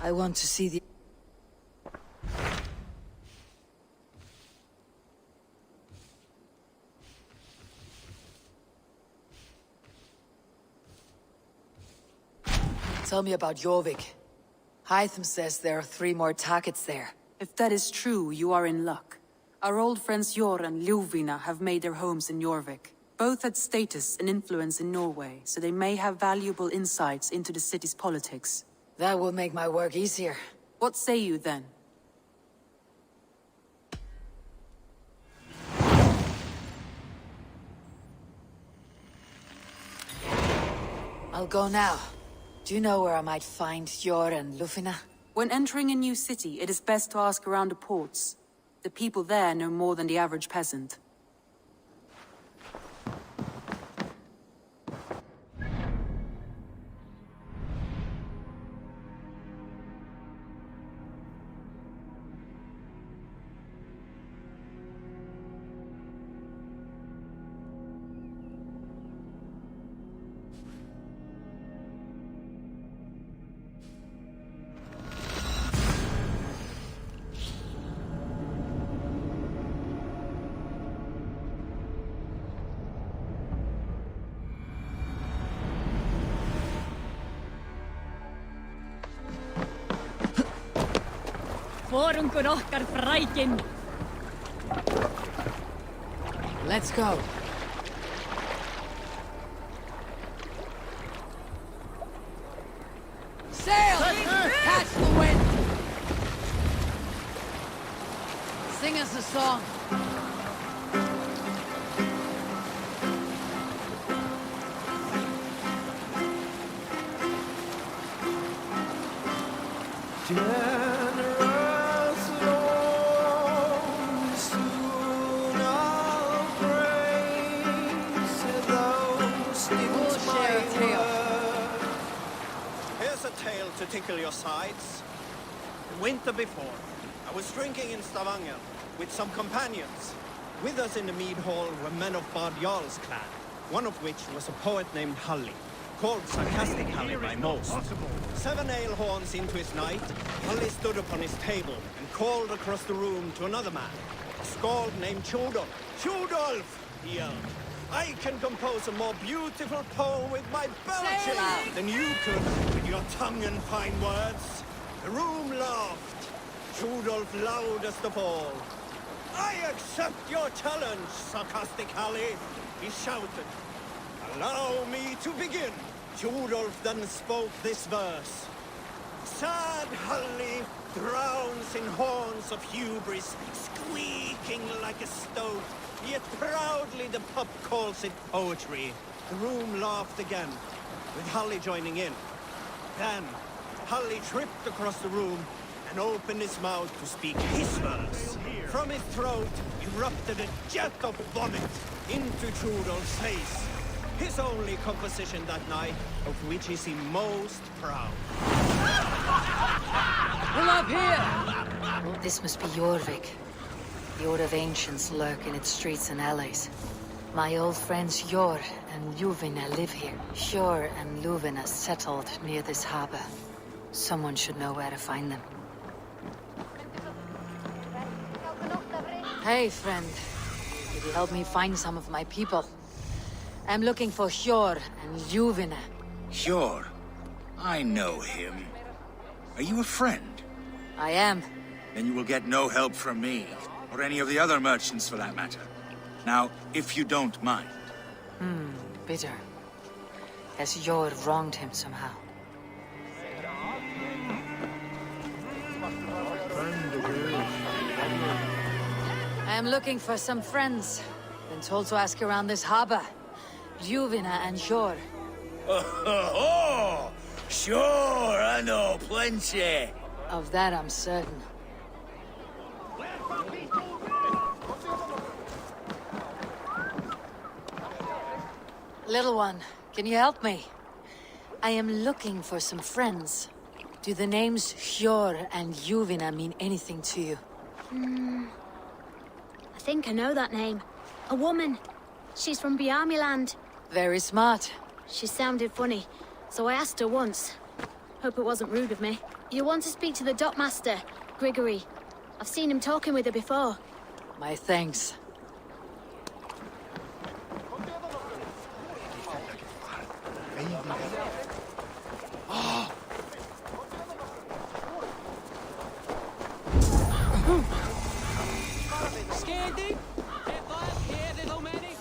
I want to see the... Tell me about Jorvik. Hytham says there are 3 more targets there. If that is true, you are in luck. Our old friends Jor and Ljuvina have made their homes in Jorvik. Both had status and influence in Norway, so they may have valuable insights into the city's politics. That will make my work easier. What say you then? I'll go now. Do you know where I might find Jor and Ljuvina? When entering a new city, it is best to ask around the ports. The people there know more than the average peasant. Forungur okkar frækin. Let's go. Sail! Catch the wind! Sing us a song. Generous Lord, soon I'll praise those We'll share a tale. Here's a tale to tickle your sides. The winter before, I was drinking in Stavanger with some companions. With us in the mead hall were men of Bard Jarl's clan, one of which was a poet named Halli, called Sarcastic Halli by most. 7 ale horns into his night, Halli stood upon his table and called across the room to another man, a skald named Tjodolf. Tjodolf, he yelled, I can compose a more beautiful poem with my belching than you could with your tongue and fine words. The room laughed. Tjodolf loudest of all. I accept your challenge, Sarcastic Halli, he shouted. Allow me to begin. Tjodolf then spoke this verse. Sad Halli drowns in horns of hubris, squeaking like a stoat, yet proudly the pup calls it poetry. The room laughed again, with Halli joining in. Then, Halli tripped across the room and opened his mouth to speak his verse. From his throat erupted a jet of vomit into Tjodolf's face. His only composition that night, of which he seemed most proud. Pull up here! This must be Jorvik. The Order of Ancients lurk in its streets and alleys. My old friends Jor and Ljuvina live here. Jor and Ljuvina settled near this harbor. Someone should know where to find them. Hey, friend. Could you help me find some of my people? I'm looking for Hjor and Ljuvina. Sure. I know him. Are you a friend? I am. Then you will get no help from me, or any of the other merchants for that matter. Now, if you don't mind. Bitter. Has Hjor wronged him somehow? I am looking for some friends. Been told to ask around this harbor. Ljuvina and Hjor. Oh, sure, I know plenty. Of that I'm certain. Little one, can you help me? I am looking for some friends. Do the names Hjor and Ljuvina mean anything to you? I think I know that name. A woman. She's from Bjarmiland. Very smart. She sounded funny, so I asked her once. Hope it wasn't rude of me. You want to speak to the dockmaster, Grigory. I've seen him talking with her before. My thanks. Scandy? Get back here, little manny.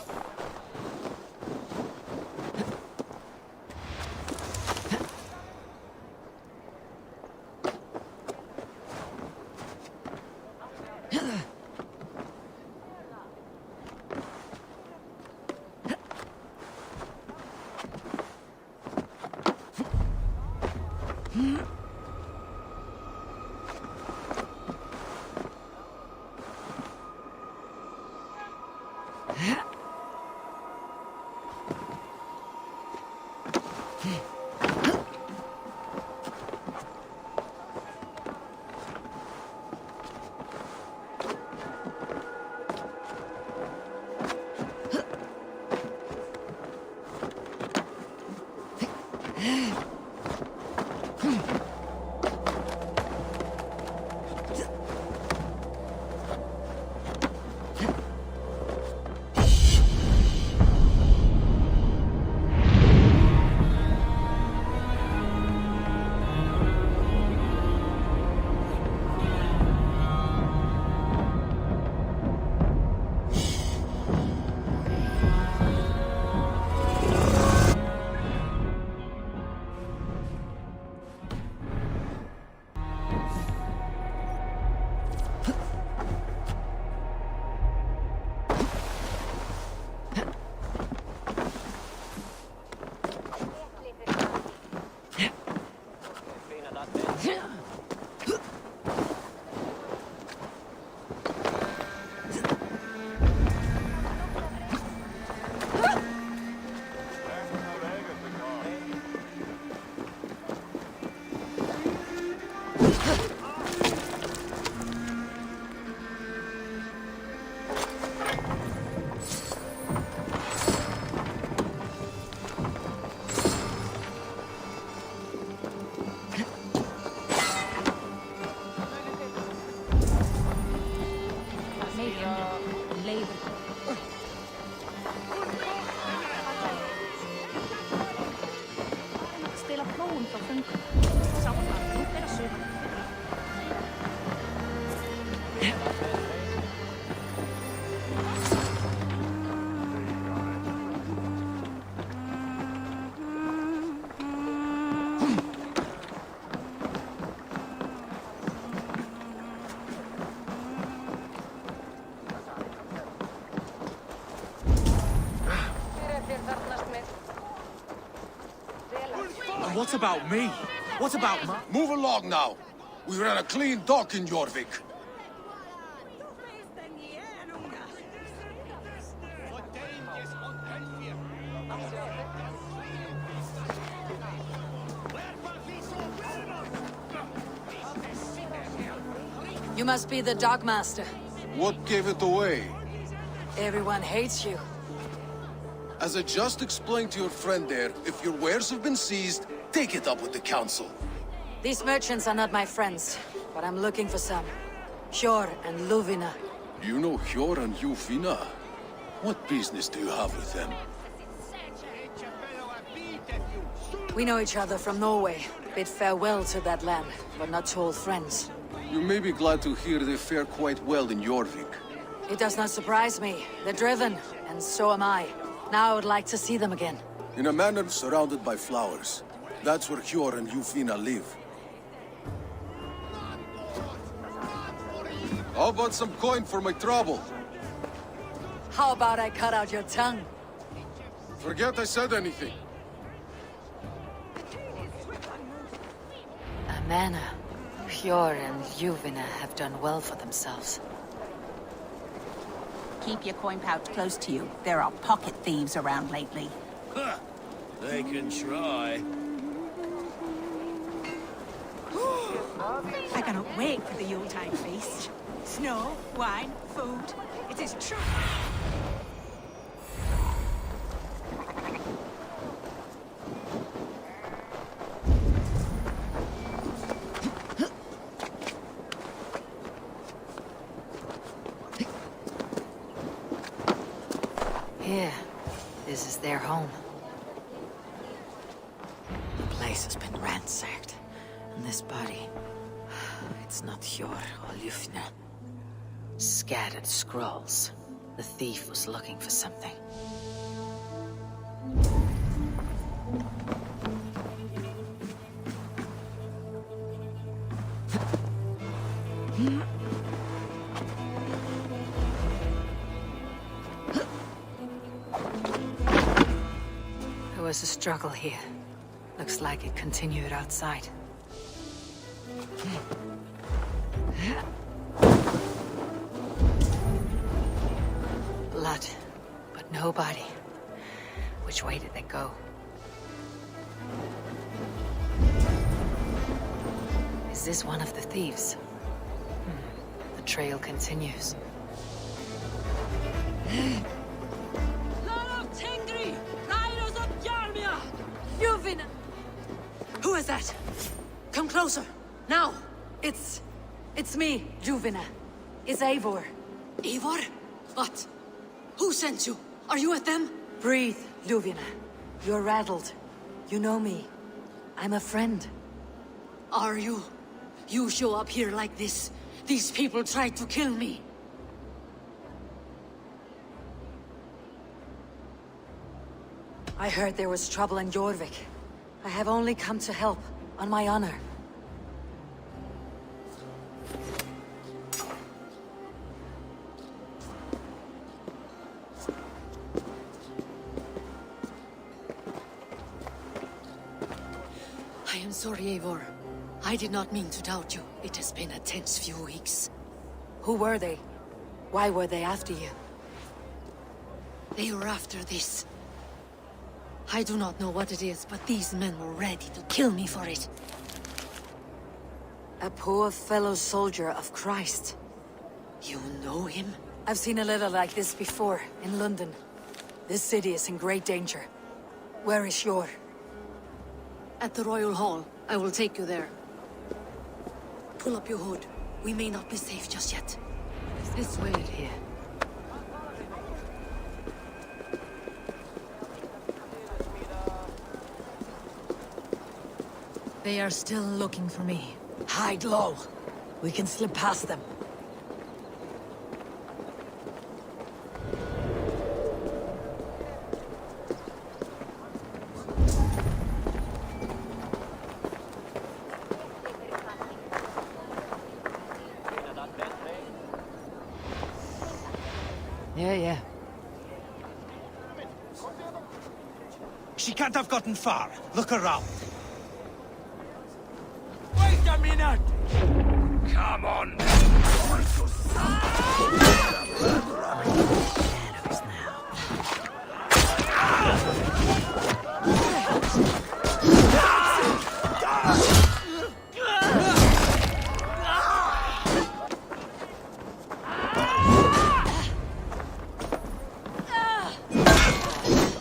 What about me? What about my... Move along now. We ran a clean dock in Jorvik. You must be the Dogmaster. What gave it away? Everyone hates you. As I just explained to your friend there, if your wares have been seized, take it up with the council. These merchants are not my friends, but I'm looking for some. Hjor and Luvina. You know Hjor and Luvina? What business do you have with them? We know each other from Norway. Bid farewell to that land, but not to old friends. You may be glad to hear they fare quite well in Jorvik. It does not surprise me. They're driven, and so am I. Now I would like to see them again. In a manor surrounded by flowers. That's where Hjor and Luvina live. How about some coin for my trouble? How about I cut out your tongue? Forget I said anything. A manor. Hjor and Luvina have done well for themselves. Keep your coin pouch close to you. There are pocket thieves around lately. Huh. They can try. I cannot wait for the Yuletide feast. Snow, wine, food. It is true. Here. This is their home. The place has been ransacked. And this body... It's not Hjor or Lufna. Scattered scrolls. The thief was looking for something. There was a struggle here. Looks like it continued outside. Blood, but no body. Which way did they go? Is this one of the thieves? The trail continues. Who is that? Come closer, now! It's me, Luvina. It's Eivor. Eivor? What? Who sent you? Are you with them? Breathe, Luvina. You're rattled. You know me. I'm a friend. Are you? You show up here like this. These people tried to kill me. I heard there was trouble in Jorvik. I have only come to help, on my honor. I am sorry, Eivor. I did not mean to doubt you. It has been a tense few weeks. Who were they? Why were they after you? They were after this. I do not know what it is, but these men were ready to kill me for it. A poor fellow soldier of Christ. You know him? I've seen a letter like this before, in London. This city is in great danger. Where is Yor? At the Royal Hall. I will take you there. Pull up your hood. We may not be safe just yet. This way here. They are still looking for me. Hide low. We can slip past them. Yeah. She can't have gotten far. Look around. Wait a minute! Come on!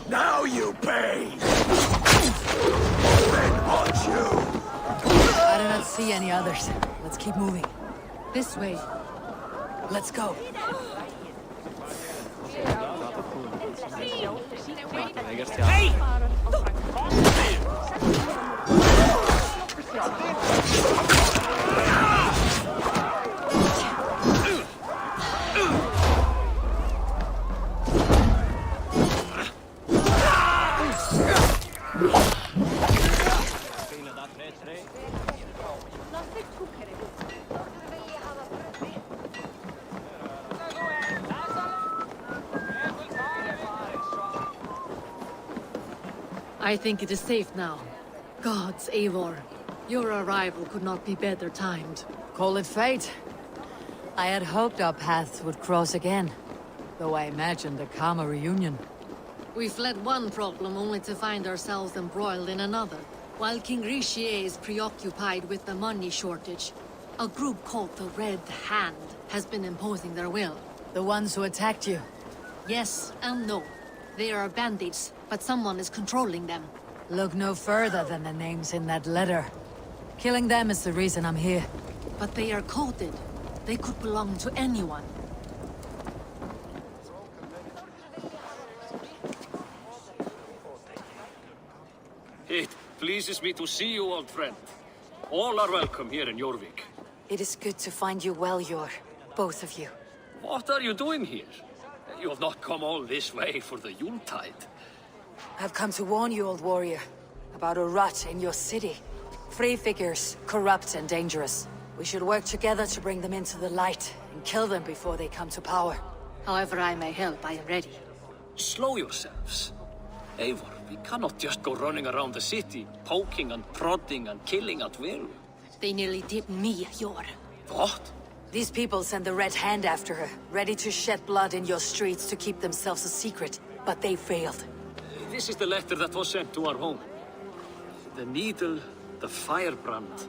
Now you pay! I do not see any others. Let's keep moving. This way. Let's go. Hey! I think it is safe now. Gods, Eivor. Your arrival could not be better timed. Call it fate. I had hoped our paths would cross again, though I imagined a calmer reunion. We fled one problem only to find ourselves embroiled in another. While King Richier is preoccupied with the money shortage, a group called the Red Hand has been imposing their will. The ones who attacked you? Yes and no. They are bandits, but someone is controlling them. Look no further than the names in that letter. Killing them is the reason I'm here. But they are coded. They could belong to anyone. It pleases me to see you, old friend. All are welcome here in Jorvik. It is good to find you well, Yor. Both of you. What are you doing here? You have not come all this way for the Yuletide. I've come to warn you, old warrior, about a rot in your city. Free figures, corrupt and dangerous. We should work together to bring them into the light and kill them before they come to power. However I may help, I am ready. Slow yourselves. Eivor, we cannot just go running around the city, poking and prodding and killing at will. They nearly did me, Yor. What? These people send the Red Hand after her, ready to shed blood in your streets to keep themselves a secret. But they failed. This is the letter that was sent to our home. The needle, the firebrand,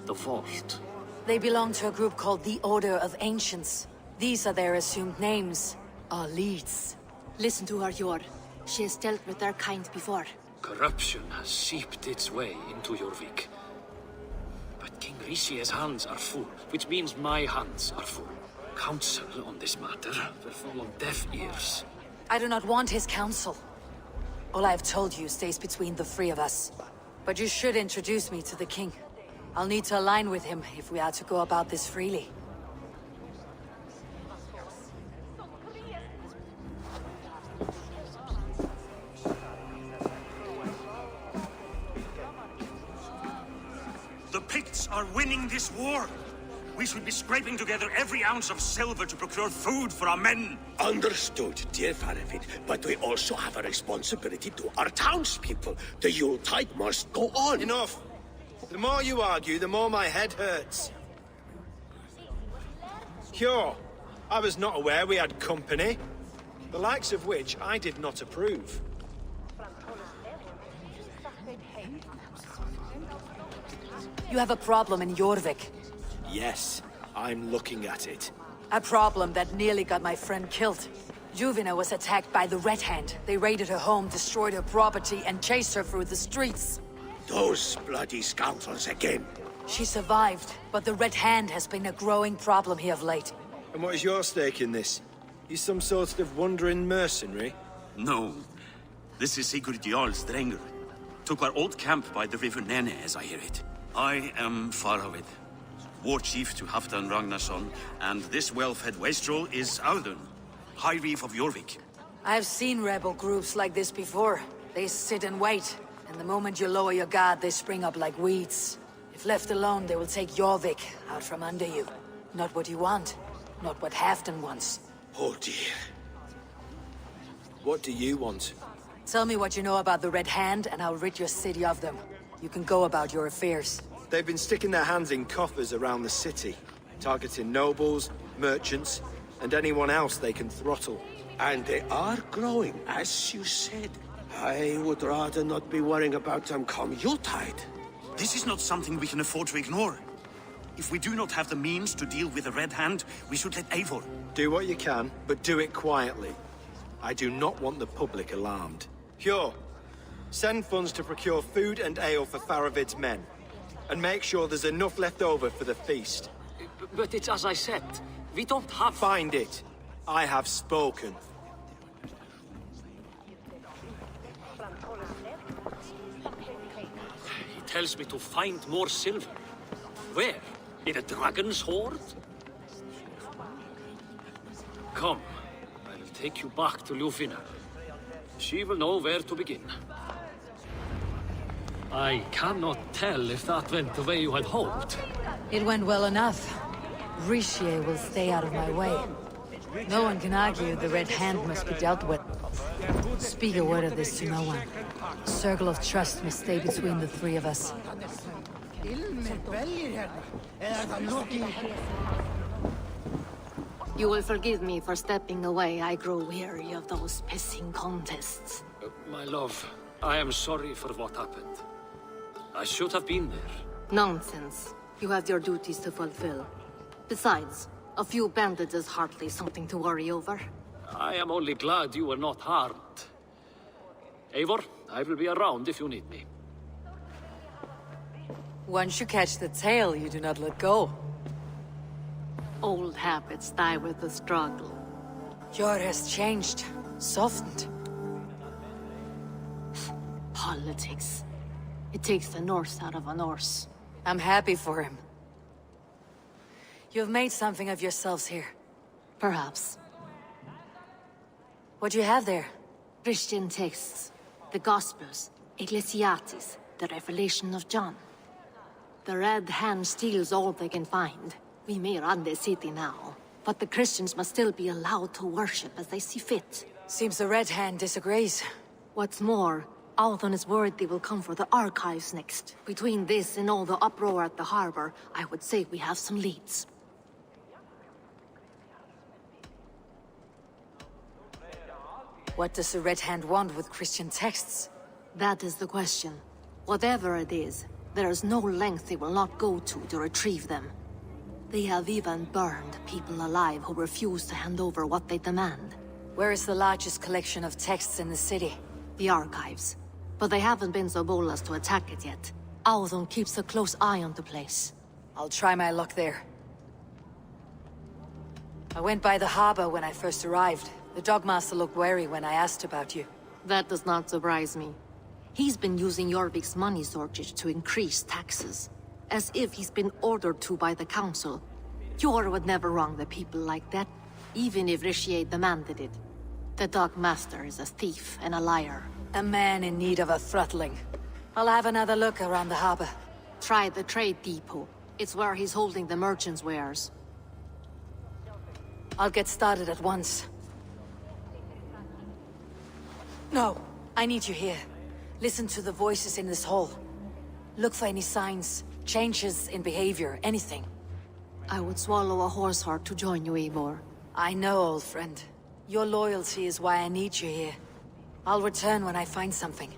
the vault. They belong to a group called the Order of Ancients. These are their assumed names. Our leads. Listen to her, Yor. She has dealt with their kind before. Corruption has seeped its way into Jorvik. But King Richier's hands are full, which means my hands are full. Counsel on this matter will fall on deaf ears. I do not want his counsel. All I have told you stays between the three of us. But you should introduce me to the king. I'll need to align with him if we are to go about this freely. The Picts are winning this war. We should be scraping together every ounce of silver to procure food for our men. Understood, dear Faravit, but we also have a responsibility to our townspeople. The Yuletide must go on. Enough! The more you argue, the more my head hurts. Sure, I was not aware we had company, the likes of which I did not approve. You have a problem in Jorvik. Yes, I'm looking at it. A problem that nearly got my friend killed. Juvina was attacked by the Red Hand. They raided her home, destroyed her property, and chased her through the streets. Those bloody scoundrels again. She survived, but the Red Hand has been a growing problem here of late. And what is your stake in this? You some sort of wandering mercenary? No. This is Sigurd Jarl's Drenger. Took our old camp by the river Nene, as I hear it. I am Faravid, war chief to Halfdan Ragnarsson, and this well-fed wastrel is Audun, High Reeve of Jorvik. I've seen rebel groups like this before. They sit and wait, and the moment you lower your guard, they spring up like weeds. If left alone, they will take Jorvik out from under you. Not what you want, not what Halfdan wants. Oh dear. What do you want? Tell me what you know about the Red Hand, and I'll rid your city of them. You can go about your affairs. They've been sticking their hands in coffers around the city, targeting nobles, merchants, and anyone else they can throttle. And they are growing, as you said. I would rather not be worrying about them come Yuletide. This is not something we can afford to ignore. If we do not have the means to deal with the Red Hand, we should let Eivor. Do what you can, but do it quietly. I do not want the public alarmed. Hjor, send funds to procure food and ale for Faravid's men. And make sure there's enough left over for the feast. But it's as I said, we don't have... Find it. I have spoken. He tells me to find more silver. Where? In a dragon's hoard? Come, I'll take you back to Ljufina. She will know where to begin. I cannot tell if that went the way you had hoped. It went well enough. Richier will stay out of my way. No one can argue the Red Hand must be dealt with. Speak a word of this to no one. Circle of trust must stay between the three of us. You will forgive me for stepping away. I grow weary of those pissing contests. My love, I am sorry for what happened. I should have been there. Nonsense. You have your duties to fulfill. Besides, a few bandits is hardly something to worry over. I am only glad you were not harmed. Eivor, I will be around if you need me. Once you catch the tail, you do not let go. Old habits die with the struggle. Jor has changed, softened. Politics. It takes the Norse out of a Norse. I'm happy for him. You've made something of yourselves here. Perhaps. What do you have there? Christian texts, the Gospels, Ecclesiastes, the Revelation of John. The Red Hand steals all they can find. We may run the city now, but the Christians must still be allowed to worship as they see fit. Seems the Red Hand disagrees. What's more, Althon is worried they will come for the archives next. Between this and all the uproar at the harbor, I would say we have some leads. What does the Red Hand want with Christian texts? That is the question. Whatever it is, there is no length they will not go to retrieve them. They have even burned people alive who refuse to hand over what they demand. Where is the largest collection of texts in the city? The archives. But they haven't been so bold as to attack it yet. Althon keeps a close eye on the place. I'll try my luck there. I went by the harbor when I first arrived. The Dogmaster looked wary when I asked about you. That does not surprise me. He's been using Jorvik's money shortage to increase taxes. As if he's been ordered to by the council. Jor would never wrong the people like that, even if Richier demanded it. The Dogmaster is a thief and a liar. A man in need of a throttling. I'll have another look around the harbor. Try the trade depot. It's where he's holding the merchants' wares. I'll get started at once. No, I need you here. Listen to the voices in this hall. Look for any signs, changes in behavior, anything. I would swallow a horse heart to join you, Eivor. I know, old friend. Your loyalty is why I need you here. I'll return when I find something.